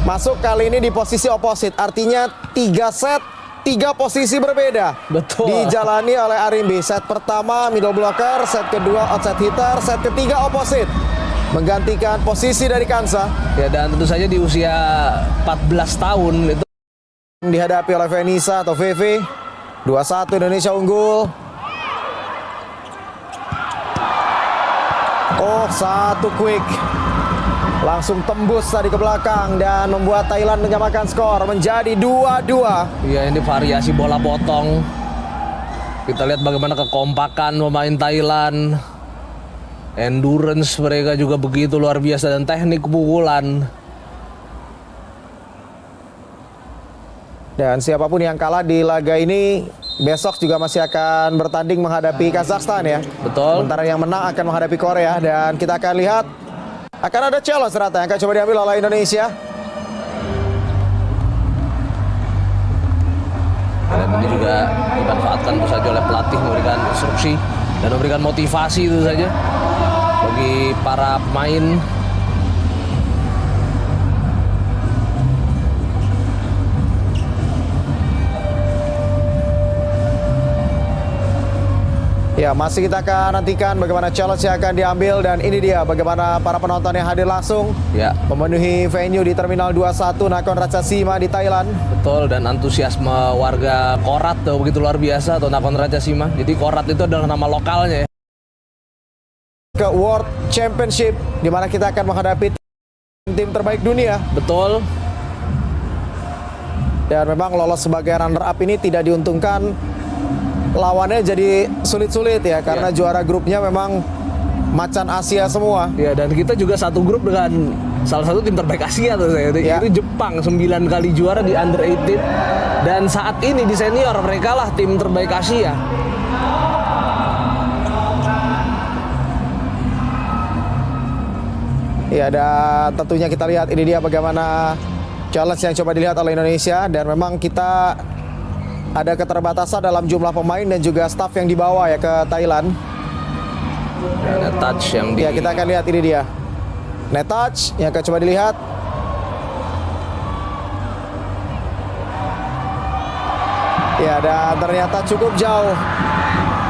masuk kali ini di posisi opposite, artinya 3 set, 3 posisi berbeda. Betul. Dijalani oleh Arimbi. Set pertama middle blocker, set kedua outside hitter, set ketiga opposite. Menggantikan posisi dari Kansa. Ya, dan tentu saja di usia 14 tahun itu Dihadapi oleh Venisa atau VV. 2-1 Indonesia unggul. Oh, satu quick. Langsung tembus tadi ke belakang dan membuat Thailand menyamakan skor menjadi 2-2. ya ini variasi bola potong. Kita lihat bagaimana kekompakan pemain Thailand. Endurance mereka juga begitu luar biasa dan teknik pukulan. Dan siapapun yang kalah di laga ini besok juga masih akan bertanding menghadapi Kazakhstan ya. Betul. Sementara yang menang akan menghadapi Korea. Dan kita akan lihat akan ada challenge ternyata yang akan coba diambil oleh Indonesia. Dan ini juga dimanfaatkan tentu saja oleh pelatih, memberikan instruksi dan memberikan motivasi itu saja bagi para pemain. Ya, masih kita akan nantikan bagaimana challenge yang akan diambil, dan ini dia bagaimana para penonton yang hadir langsung Ya, memenuhi venue di Terminal 21 Nakhon Ratchasima di Thailand. betul, dan antusiasme warga Korat tuh begitu luar biasa, atau Nakhon Ratchasima. Jadi Korat itu adalah nama lokalnya ya. Ke World Championship di mana kita akan menghadapi tim terbaik dunia. Betul. Dan memang lolos sebagai runner up ini tidak diuntungkan. Lawannya jadi sulit-sulit ya karena juara grupnya memang macan Asia semua. Ya, dan kita juga satu grup dengan salah satu tim terbaik Asia tuh saya. Ya. Itu Jepang 9 kali juara di under 18 dan saat ini di senior mereka lah tim terbaik Asia. Ya, dan tentunya kita lihat ini dia bagaimana challenge yang coba dilihat oleh Indonesia, dan memang kita ada keterbatasan dalam jumlah pemain dan juga staff yang dibawa ya ke Thailand. Ada touch yang di Ya, kita akan lihat ini dia. Net touch yang akan coba dilihat. Ya, dan ternyata cukup jauh.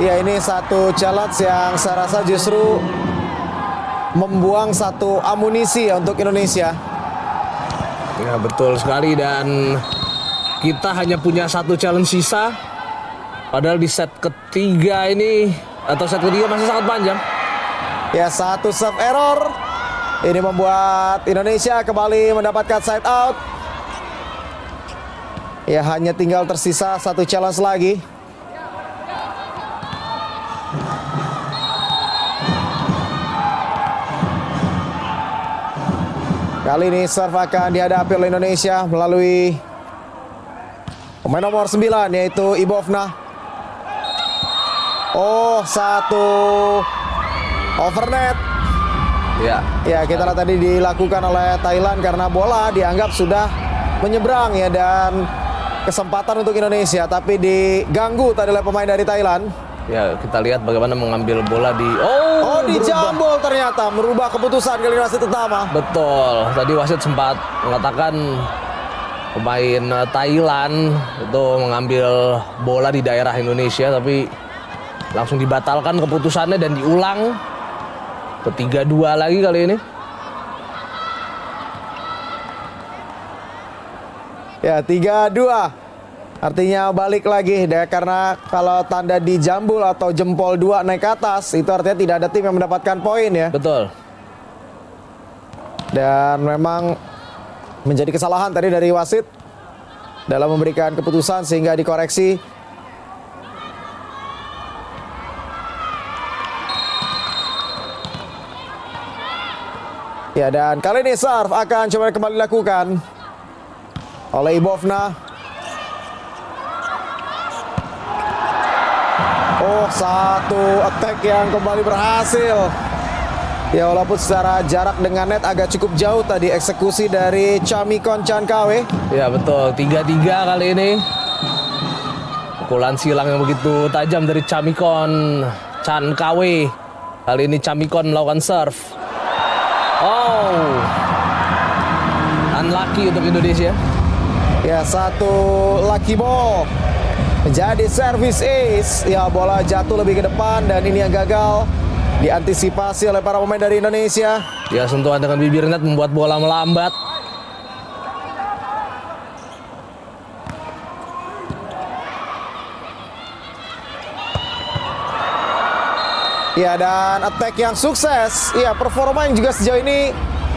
Ya, ini satu challenge yang saya rasa justru membuang satu amunisi ya untuk Indonesia. Ya, betul sekali, dan kita hanya punya satu challenge sisa. Padahal di set ketiga ini atau set ketiga masih sangat panjang. Ya, satu serve error. Ini membuat Indonesia kembali mendapatkan side out. Ya, hanya tinggal tersisa satu challenge lagi. Kali ini serve akan dihadapi oleh Indonesia melalui pemain nomor 9 yaitu Ibovna. Oh, satu overnet. Ya, kita lihat tadi dilakukan oleh Thailand karena bola dianggap sudah menyeberang ya, dan kesempatan untuk Indonesia tapi diganggu tadi oleh pemain dari Thailand. Ya, kita lihat bagaimana mengambil bola di dijambol ternyata, merubah keputusan kali wasit utama. Betul. Tadi wasit sempat mengatakan pemain Thailand itu mengambil bola di daerah Indonesia, tapi langsung dibatalkan keputusannya dan diulang ke 3-2 lagi kali ini. Ya 3-2. Artinya balik lagi deh, karena kalau tanda di jambul atau jempol 2 naik ke atas, itu artinya tidak ada tim yang mendapatkan poin ya. Betul. Dan memang menjadi kesalahan tadi dari wasit dalam memberikan keputusan sehingga dikoreksi. Ya, dan kali ini serve akan coba kembali dilakukan oleh Ibovna. Oh, satu attack yang kembali berhasil. Ya, walaupun secara jarak dengan net agak cukup jauh tadi eksekusi dari Chamikon Chankawe. Ya betul, 3-3 kali ini. Pukulan silang yang begitu tajam dari Chamikon Chankawe. Kali ini Chamikon melakukan serve. Oh, unlucky untuk Indonesia. Ya, satu lucky ball menjadi service ace. Ya, bola jatuh lebih ke depan dan ini yang gagal diantisipasi oleh para pemain dari Indonesia. Ya, sentuhan dengan bibir net membuat bola melambat. Ya, dan attack yang sukses. Ya, performa yang juga sejauh ini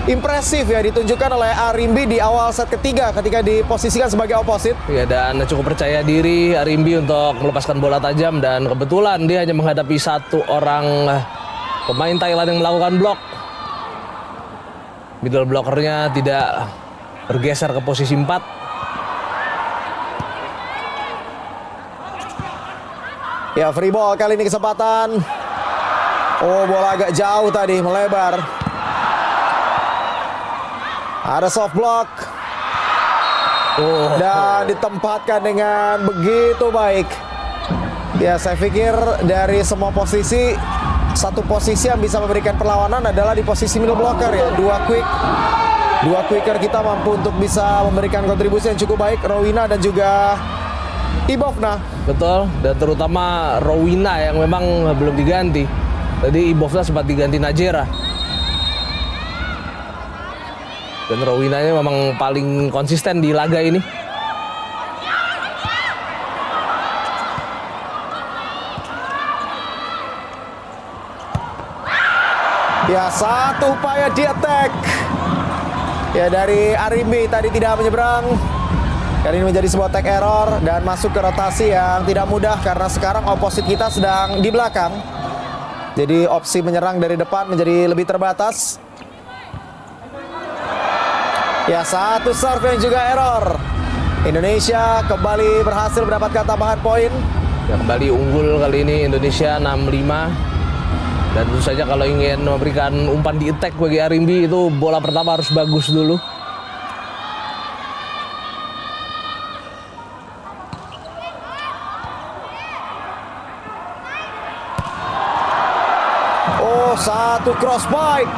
impresif ya ditunjukkan oleh Arimbi di awal set ketiga ketika diposisikan sebagai oposit. Ya, dan cukup percaya diri Arimbi untuk melepaskan bola tajam, dan kebetulan dia hanya menghadapi satu orang pemain Thailand yang melakukan blok. Middle blockernya tidak bergeser ke posisi 4. Ya, free ball kali ini kesempatan. Oh, bola agak jauh tadi, melebar. Ada soft block. Oh, Dan ditempatkan dengan begitu baik. Ya, saya pikir dari semua posisi, satu posisi yang bisa memberikan perlawanan adalah di posisi middle blocker ya. Dua quicker kita mampu untuk bisa memberikan kontribusi yang cukup baik. Rowina dan juga Ibovna. betul, dan terutama Rowina yang memang belum diganti. Tadi Ibovna sempat diganti Najera. Dan Rowina ini memang paling konsisten di laga ini. Ya, satu upaya di attack. Ya, dari Arimbi tadi tidak menyeberang. Kali ini menjadi sebuah attack error dan masuk ke rotasi yang tidak mudah karena sekarang oposit kita sedang di belakang. Jadi opsi menyerang dari depan menjadi lebih terbatas. Ya, satu serve yang juga error. Indonesia kembali berhasil mendapatkan tambahan poin. Ya, kembali unggul kali ini Indonesia 6-5. Dan tentu saja kalau ingin memberikan umpan di attack bagi Arimbi, itu bola pertama harus bagus dulu. Oh, satu crossbite.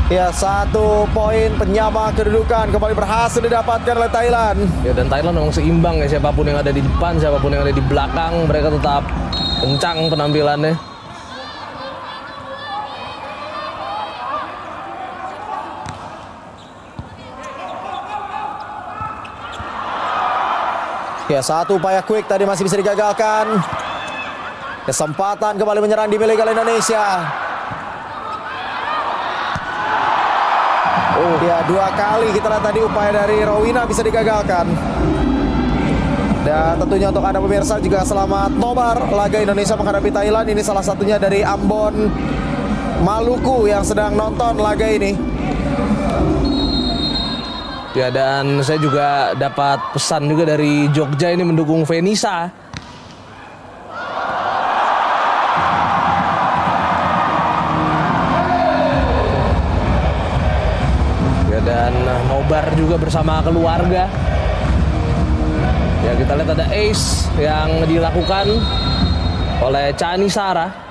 Ya, satu poin penyama kedudukan kembali berhasil didapatkan oleh Thailand. Ya, dan Thailand memang seimbang ya, siapapun yang ada di depan, siapapun yang ada di belakang, mereka tetap kencang penampilannya. Ya, satu upaya quick tadi masih bisa digagalkan. Kesempatan kembali menyerang dimiliki oleh Indonesia. Oh, ya, dua kali kita lihat tadi upaya dari Rowina bisa digagalkan. Dan tentunya untuk Anda pemirsa juga selamat nobar laga Indonesia menghadapi Thailand. Ini salah satunya dari Ambon, Maluku yang sedang nonton laga ini. Ya, dan saya juga dapat pesan juga dari Jogja ini mendukung Venisa. Ya, dan nobar juga bersama keluarga. Ya, kita lihat ada ace yang dilakukan oleh Chani Sarah.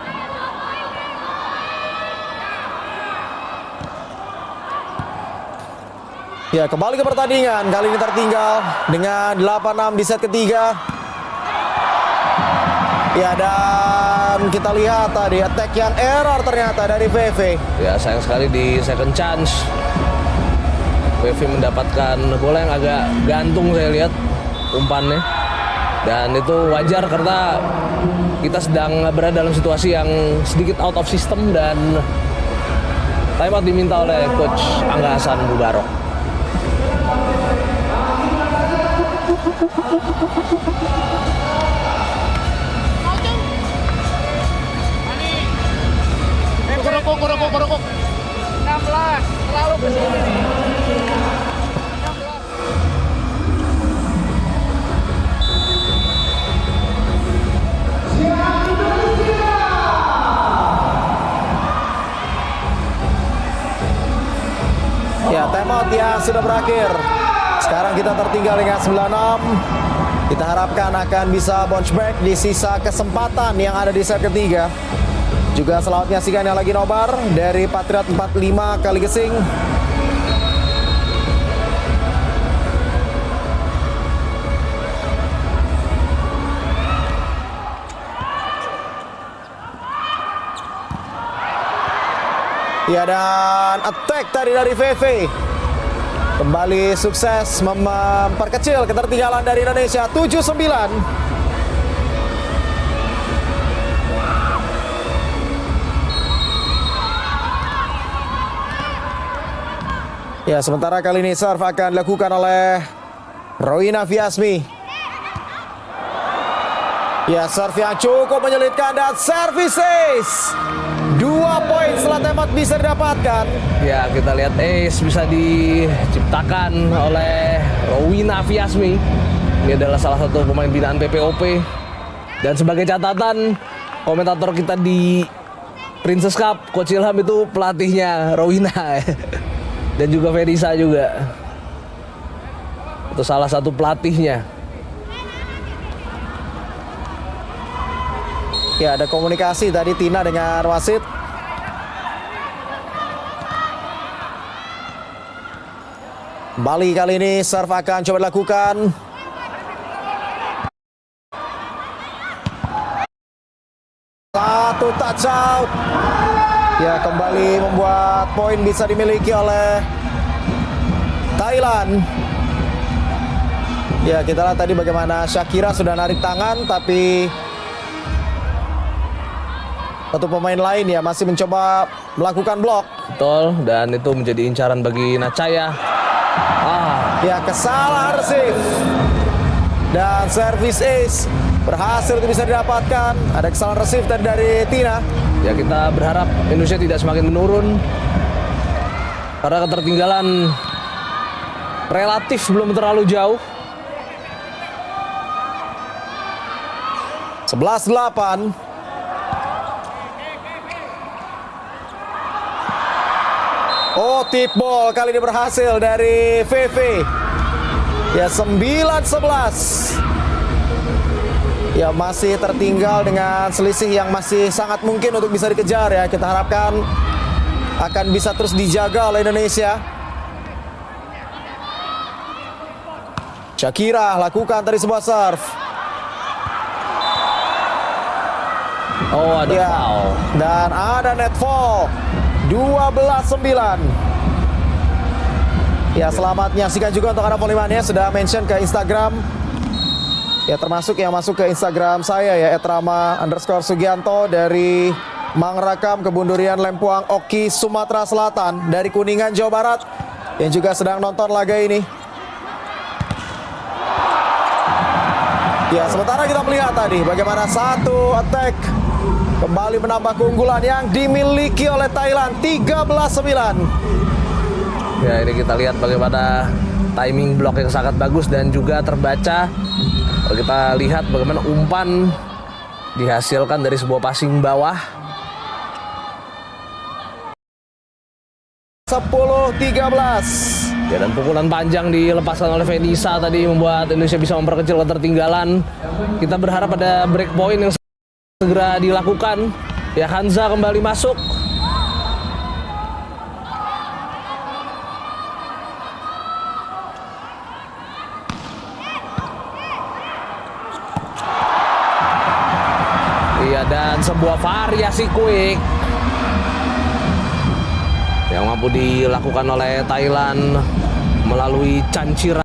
Ya, kembali ke pertandingan. Kali ini tertinggal dengan 8-6 di set ketiga. Ya, dan kita lihat tadi attack yang error ternyata dari VV. Ya sayang sekali di second chance VV mendapatkan bola yang agak gantung, saya lihat umpannya. Dan itu wajar karena kita sedang berada dalam situasi yang sedikit out of system dan timeout diminta oleh Coach Angga Hasan Mubarok. Kurukuk 16 terlalu kesini nih. 16. Ya, timeout yang sudah berakhir. Sekarang kita tertinggal dengan 96. Kita harapkan akan bisa bounce back di sisa kesempatan yang ada di set ketiga. Juga selamat menyaksikan yang lagi nobar dari Patriot 45 kali gesing. Ya, dan attack tadi dari VV kembali sukses memperkecil ketertinggalan dari Indonesia 7-9. Ya, sementara kali ini serve akan dilakukan oleh Rowina Fiasmi. Ya, serve yang cukup menyulitkan dan service ace. 2 poin setelah timeout bisa didapatkan. Ya, kita lihat ace bisa diciptakan oleh Rowina Fiasmi. Ini adalah salah satu pemain binaan PPOP. Dan sebagai catatan, komentator kita di Princess Cup, Coach Ilham itu pelatihnya Rowina. Dan juga Verisa juga. Itu salah satu pelatihnya. Ya, ada komunikasi tadi Tina dengan wasit. Bali kali ini serve akan coba dilakukan. Satu touch out. Ya, kembali membuat poin bisa dimiliki oleh Thailand. Ya, kita lihat tadi bagaimana Shakira sudah narik tangan, tapi satu pemain lain ya masih mencoba melakukan blok. Betul, dan itu menjadi incaran bagi Nachaya. Ya, kesalahan receive. Dan service ace berhasil itu bisa didapatkan. Ada kesalahan receive tadi dari Tina. Ya, kita berharap Indonesia tidak semakin menurun karena ketertinggalan relatif belum terlalu jauh. 11-8. Oh, tip ball kali ini berhasil dari VV. Ya, 9-11. Ya, masih tertinggal dengan selisih yang masih sangat mungkin untuk bisa dikejar ya. Kita harapkan akan bisa terus dijaga oleh Indonesia. Shakira lakukan tadi sebuah serve. Oh, ada Ya, foul. dan ada net fall. 12-9. Ya, selamat menyaksikan juga untuk Anda Polimania sudah mention ke Instagram. Ya, termasuk yang masuk ke Instagram saya ya, @rama_sugianto dari Mangrakam, Kebun Durian, Lempuang, Oki, Sumatera Selatan, dari Kuningan, Jawa Barat, yang juga sedang nonton laga ini. Ya, sementara kita melihat tadi bagaimana satu attack kembali menambah keunggulan yang dimiliki oleh Thailand 13-9. Ya, ini kita lihat bagaimana timing blok yang sangat bagus dan juga terbaca. Kalau kita lihat bagaimana umpan dihasilkan dari sebuah passing bawah. 10-13. Ya, dan pukulan panjang dilepaskan oleh Venisa tadi membuat Indonesia bisa memperkecil ketertinggalan. Kita berharap ada break point yang segera dilakukan. Ya, Hanza kembali masuk. dan sebuah variasi quick yang mampu dilakukan oleh Thailand melalui Chancira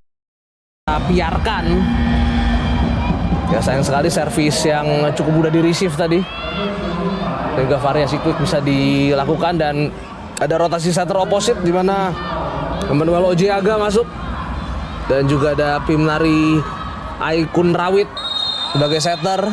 Piarkan. Ya sayang sekali servis yang cukup mudah di-receive tadi. Sehingga variasi quick bisa dilakukan dan ada rotasi setter opposite di mana Emmanuel Ojeaga masuk dan juga ada Pimnari Aikun Rawit sebagai setter.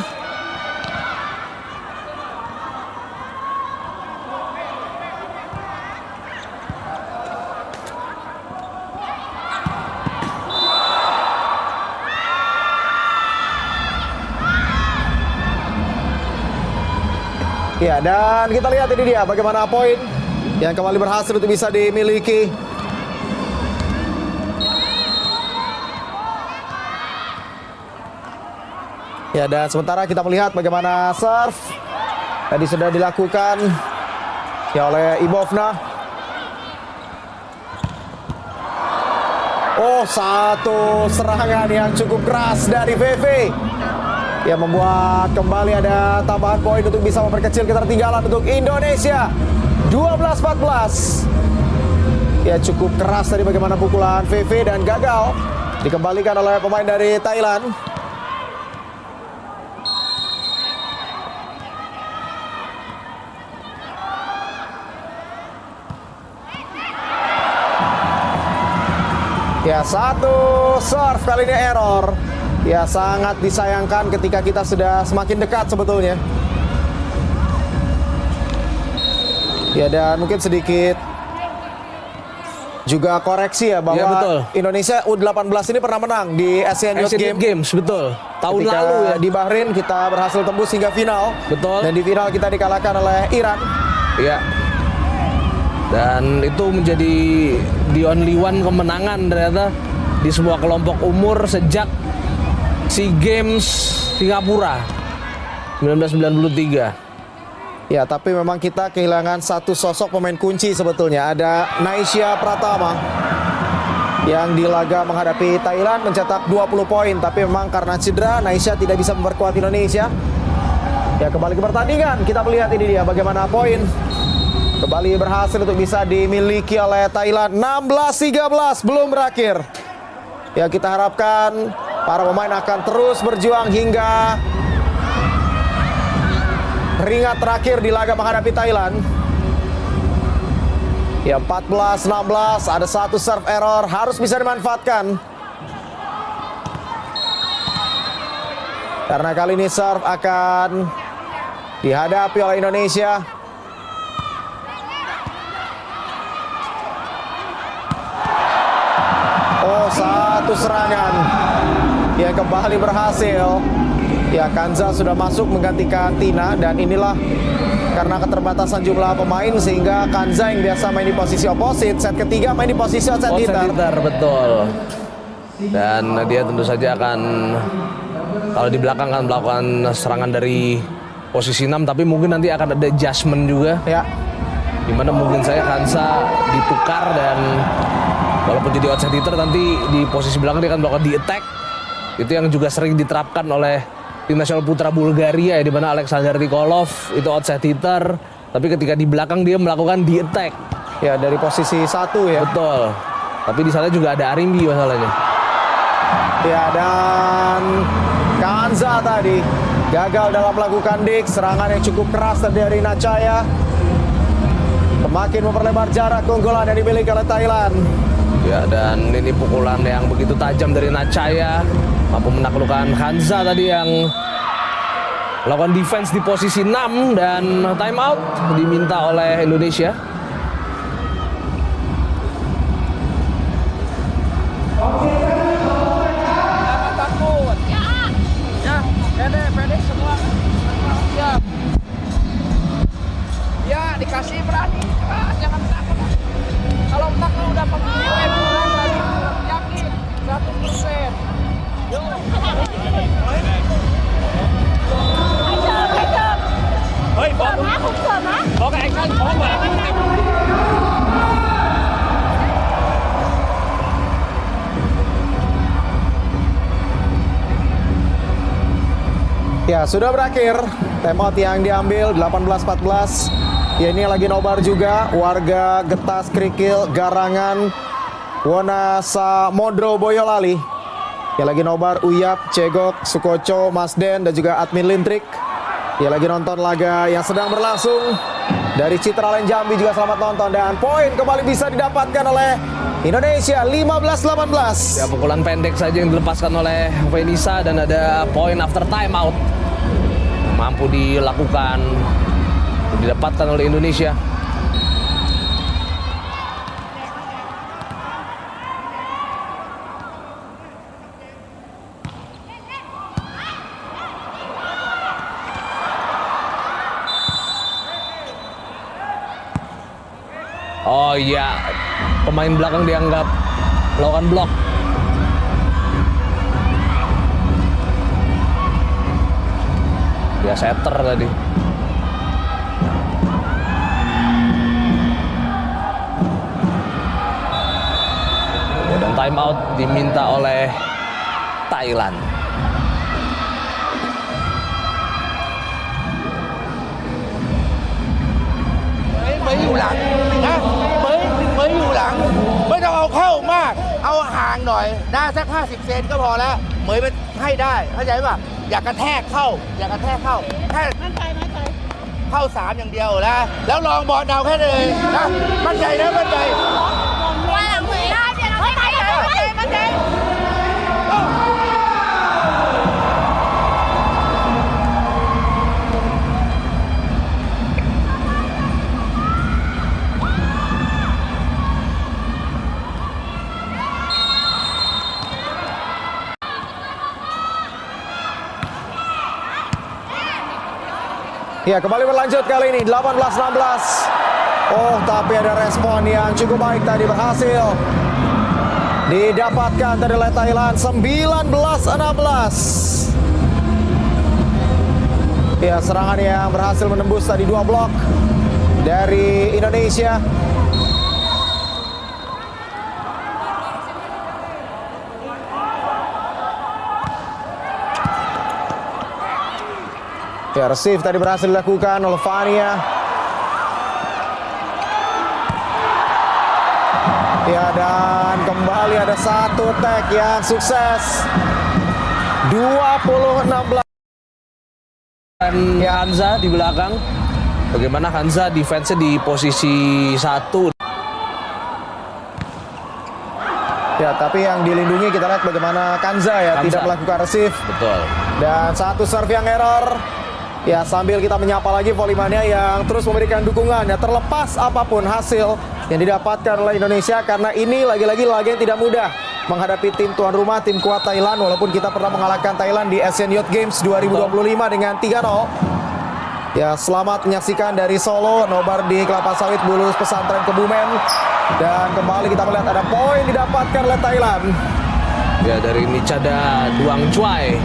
Ya, dan kita lihat ini dia bagaimana poin yang kembali berhasil untuk bisa dimiliki. Ya, dan sementara kita melihat bagaimana serve tadi sudah dilakukan ya oleh Ibovna. Oh, satu serangan yang cukup keras dari VV yang membuat kembali ada tambahan poin untuk bisa memperkecil ketertinggalan untuk Indonesia 12-14. Ya, cukup keras tadi bagaimana pukulan VV dan gagal dikembalikan oleh pemain dari Thailand. Ya, satu serve kali ini error. Ya, sangat disayangkan ketika kita sudah semakin dekat sebetulnya. Ya, dan mungkin sedikit juga koreksi ya bahwa ya, betul. Indonesia U18 ini pernah menang di Asian Youth Games, betul. Tahun ketika lalu ya. di Bahrain kita berhasil tembus hingga final. Betul. Dan di final kita dikalahkan oleh Iran. Iya. Dan itu menjadi the only one kemenangan ternyata di semua kelompok umur sejak SEA Games Singapura 1993. Ya, tapi memang kita kehilangan satu sosok pemain kunci sebetulnya. Ada Naisha Pratama yang di laga menghadapi Thailand mencetak 20 poin. Tapi memang karena cedera, Naisha tidak bisa memperkuat Indonesia. Ya, kembali ke pertandingan. Kita melihat ini dia bagaimana poin kembali berhasil untuk bisa dimiliki oleh Thailand. 16-13 belum berakhir. Ya, kita harapkan para pemain akan terus berjuang hingga ringat terakhir di laga menghadapi Thailand. Ya, 14-16, ada satu serve error, harus bisa dimanfaatkan. Karena kali ini serve akan dihadapi oleh Indonesia. Oh, satu serangan yang kembali berhasil. Ya, Kanza sudah masuk menggantikan Tina. Dan inilah karena keterbatasan jumlah pemain sehingga Kanza yang biasa main di posisi opposite, set ketiga main di posisi outside hitter. Betul. Dan dia tentu saja akan, kalau di belakang akan melakukan serangan dari posisi 6, tapi mungkin nanti akan ada adjustment juga. Ya. Dimana mungkin saya Kanza ditukar dan walaupun jadi outside hitter nanti di posisi belakang dia akan melakukan di attack. Itu yang juga sering diterapkan oleh tim nasional putra Bulgaria ya, di mana Alexander Nikolov itu outside hitter, tapi ketika di belakang dia melakukan di attack. Ya, dari posisi 1 ya. Betul. Tapi di sana juga ada Arimbi masalahnya. Ya, dan Kanza tadi gagal dalam melakukan dik, serangan yang cukup keras dari Nachaya. Semakin memperlebar jarak keunggulan yang dimiliki oleh Thailand. Ya, dan ini pukulan yang begitu tajam dari Nachaya mampu menaklukkan Kanza tadi yang melakukan defense di posisi 6 dan time out diminta oleh Indonesia. Jangan takut. Ya, pede semua. Siap. Ya, dikasih berani. Jangan takut. Kalau takut udah pemimpin, yakin 100%. Ôi, bỏ cái action, bỏ vào. Ya, sudah berakhir. Timeout yang diambil 18-14. Ya, ini lagi nobar juga warga Getas Krikil Garangan Wonosamodro Boyolali. Ya, lagi nobar Uyap, Cegok, Sukoco, Masden dan juga admin Lintrik. Ya, lagi nonton laga yang sedang berlangsung. Dari Citraland Jambi juga selamat nonton. Dan poin kembali bisa didapatkan oleh Indonesia 15-18. Ya, pukulan pendek saja yang dilepaskan oleh Venisa dan ada poin after time out. Mampu dilakukan, didapatkan oleh Indonesia. Oh iya, pemain belakang dianggap melakukan blok. Ya, setter tadi. Ya, dan time out diminta oleh Thailand. mớiอยู่หลังนะmớiอยู่หลังไม่ต้องเอาเข้ามากเอาห่างหน่อยนะสัก50 เซนก็พอแล้วเหมยมันให้ได้เข้าใจป่ะอย่ากระแทกเข้าแค่เข้า3อย่างเดียวนะแล้วลองบอลดาวแค่เลยนะมั่นใจนะมั่นใจ Qua là 12 giờ nó thấy rồi.มั่นใจ Ya, kembali berlanjut kali ini 18-16. Oh, tapi ada respon yang cukup baik tadi, berhasil didapatkan dari Thailand 19-16. Ya, serangan yang berhasil menembus tadi 2 blok dari Indonesia. Ya, receive tadi berhasil dilakukan oleh Fania. Ya, dan kembali ada satu tag yang sukses. 20-16. Dan Hansa di belakang. Bagaimana Hansa defense-nya di posisi 1. Ya, tapi yang dilindungi kita lihat bagaimana Kanza ya, tidak melakukan receive. Betul. Dan satu serve yang error. Ya, sambil kita menyapa lagi Volleyman-nya yang terus memberikan dukungan ya, terlepas apapun hasil yang didapatkan oleh Indonesia, karena ini lagi-lagi laga yang tidak mudah menghadapi tim tuan rumah, tim kuat Thailand. Walaupun kita pernah mengalahkan Thailand di Asian Youth Games 2025 dengan 3-0. Ya, selamat menyaksikan dari Solo, nobar di Kelapa Sawit Bulus Pesantren Kebumen. Dan kembali kita melihat ada poin didapatkan oleh Thailand. Ya, dari Nichada Duang Chuai.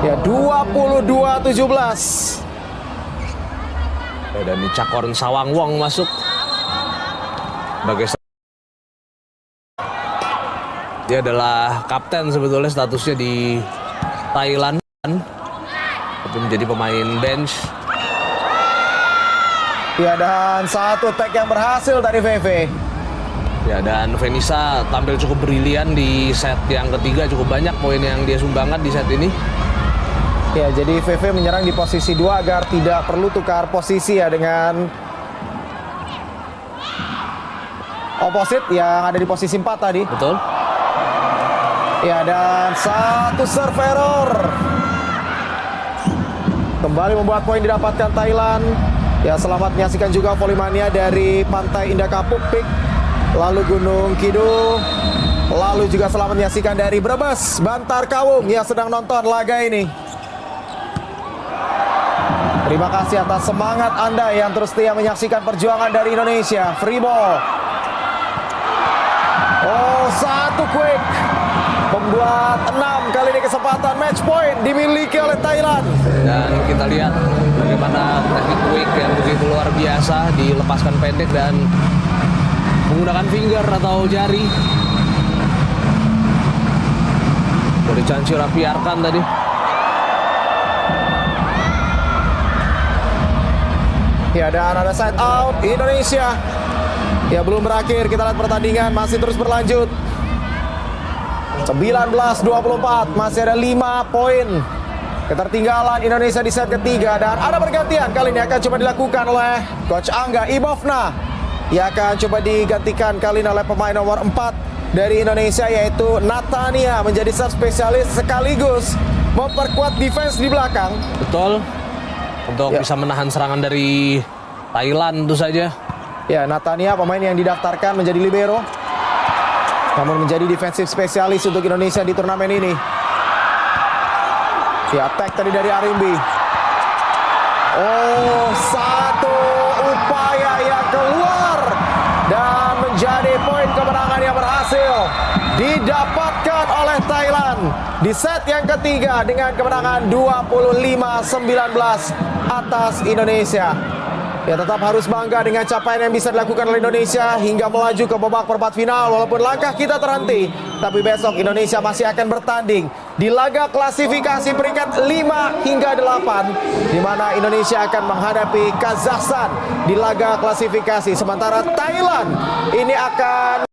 Ya, 22-17. Ya, dan Nichakorn Sawangwong masuk sebagai dia adalah kapten sebetulnya statusnya di Thailand, tapi menjadi pemain bench. Ya, dan satu tag yang berhasil dari VV. Ya, dan Venisa tampil cukup brilian di set yang ketiga, cukup banyak poin yang dia sumbangkan di set ini. Ya, jadi VV menyerang di posisi 2 agar tidak perlu tukar posisi ya dengan opposite yang ada di posisi 4 tadi. Betul. Ya, dan satu serve error. Kembali membuat poin didapatkan Thailand. Ya, selamat menyaksikan juga Volleymania dari Pantai Indah Kapuk Peak, lalu Gunung Kidul, lalu juga selamat menyaksikan dari Brebes, Bantar Kawung yang sedang nonton laga ini. Terima kasih atas semangat Anda yang terus setia menyaksikan perjuangan dari Indonesia. Free ball. Oh, satu quick membuat 6 kali ini kesempatan match point dimiliki oleh Thailand. Dan kita lihat bagaimana teknik quick yang begitu luar biasa, dilepaskan pendek dan menggunakan finger atau jari. Dari Chancellor biarkan tadi. Ya, dan ada side out Indonesia. Ya, belum berakhir. Kita lihat pertandingan masih terus berlanjut. 19-24, masih ada 5 poin ketertinggalan Indonesia di set ketiga. Dan ada pergantian kali ini akan coba dilakukan oleh Coach Angga Ibovna. Ia akan coba digantikan kali ini oleh pemain nomor 4 dari Indonesia, yaitu Natania, menjadi sub spesialis sekaligus memperkuat defense di belakang. Betul. Untuk bisa menahan serangan dari Thailand tentu saja. Ya, Natania pemain yang didaftarkan menjadi libero, namun menjadi defensive spesialis untuk Indonesia di turnamen ini. Ya, attack tadi dari Arimbi. Oh, satu upaya yang keluar dan menjadi poin kemenangan yang berhasil didapatkan oleh Thailand di set yang ketiga dengan kemenangan 25-19 atas Indonesia. Ya, tetap harus bangga dengan capaian yang bisa dilakukan oleh Indonesia hingga melaju ke babak perempat final. Walaupun langkah kita terhenti, tapi besok Indonesia masih akan bertanding di laga klasifikasi peringkat 5 hingga 8, di mana Indonesia akan menghadapi Kazakhstan di laga klasifikasi. Sementara Thailand ini akan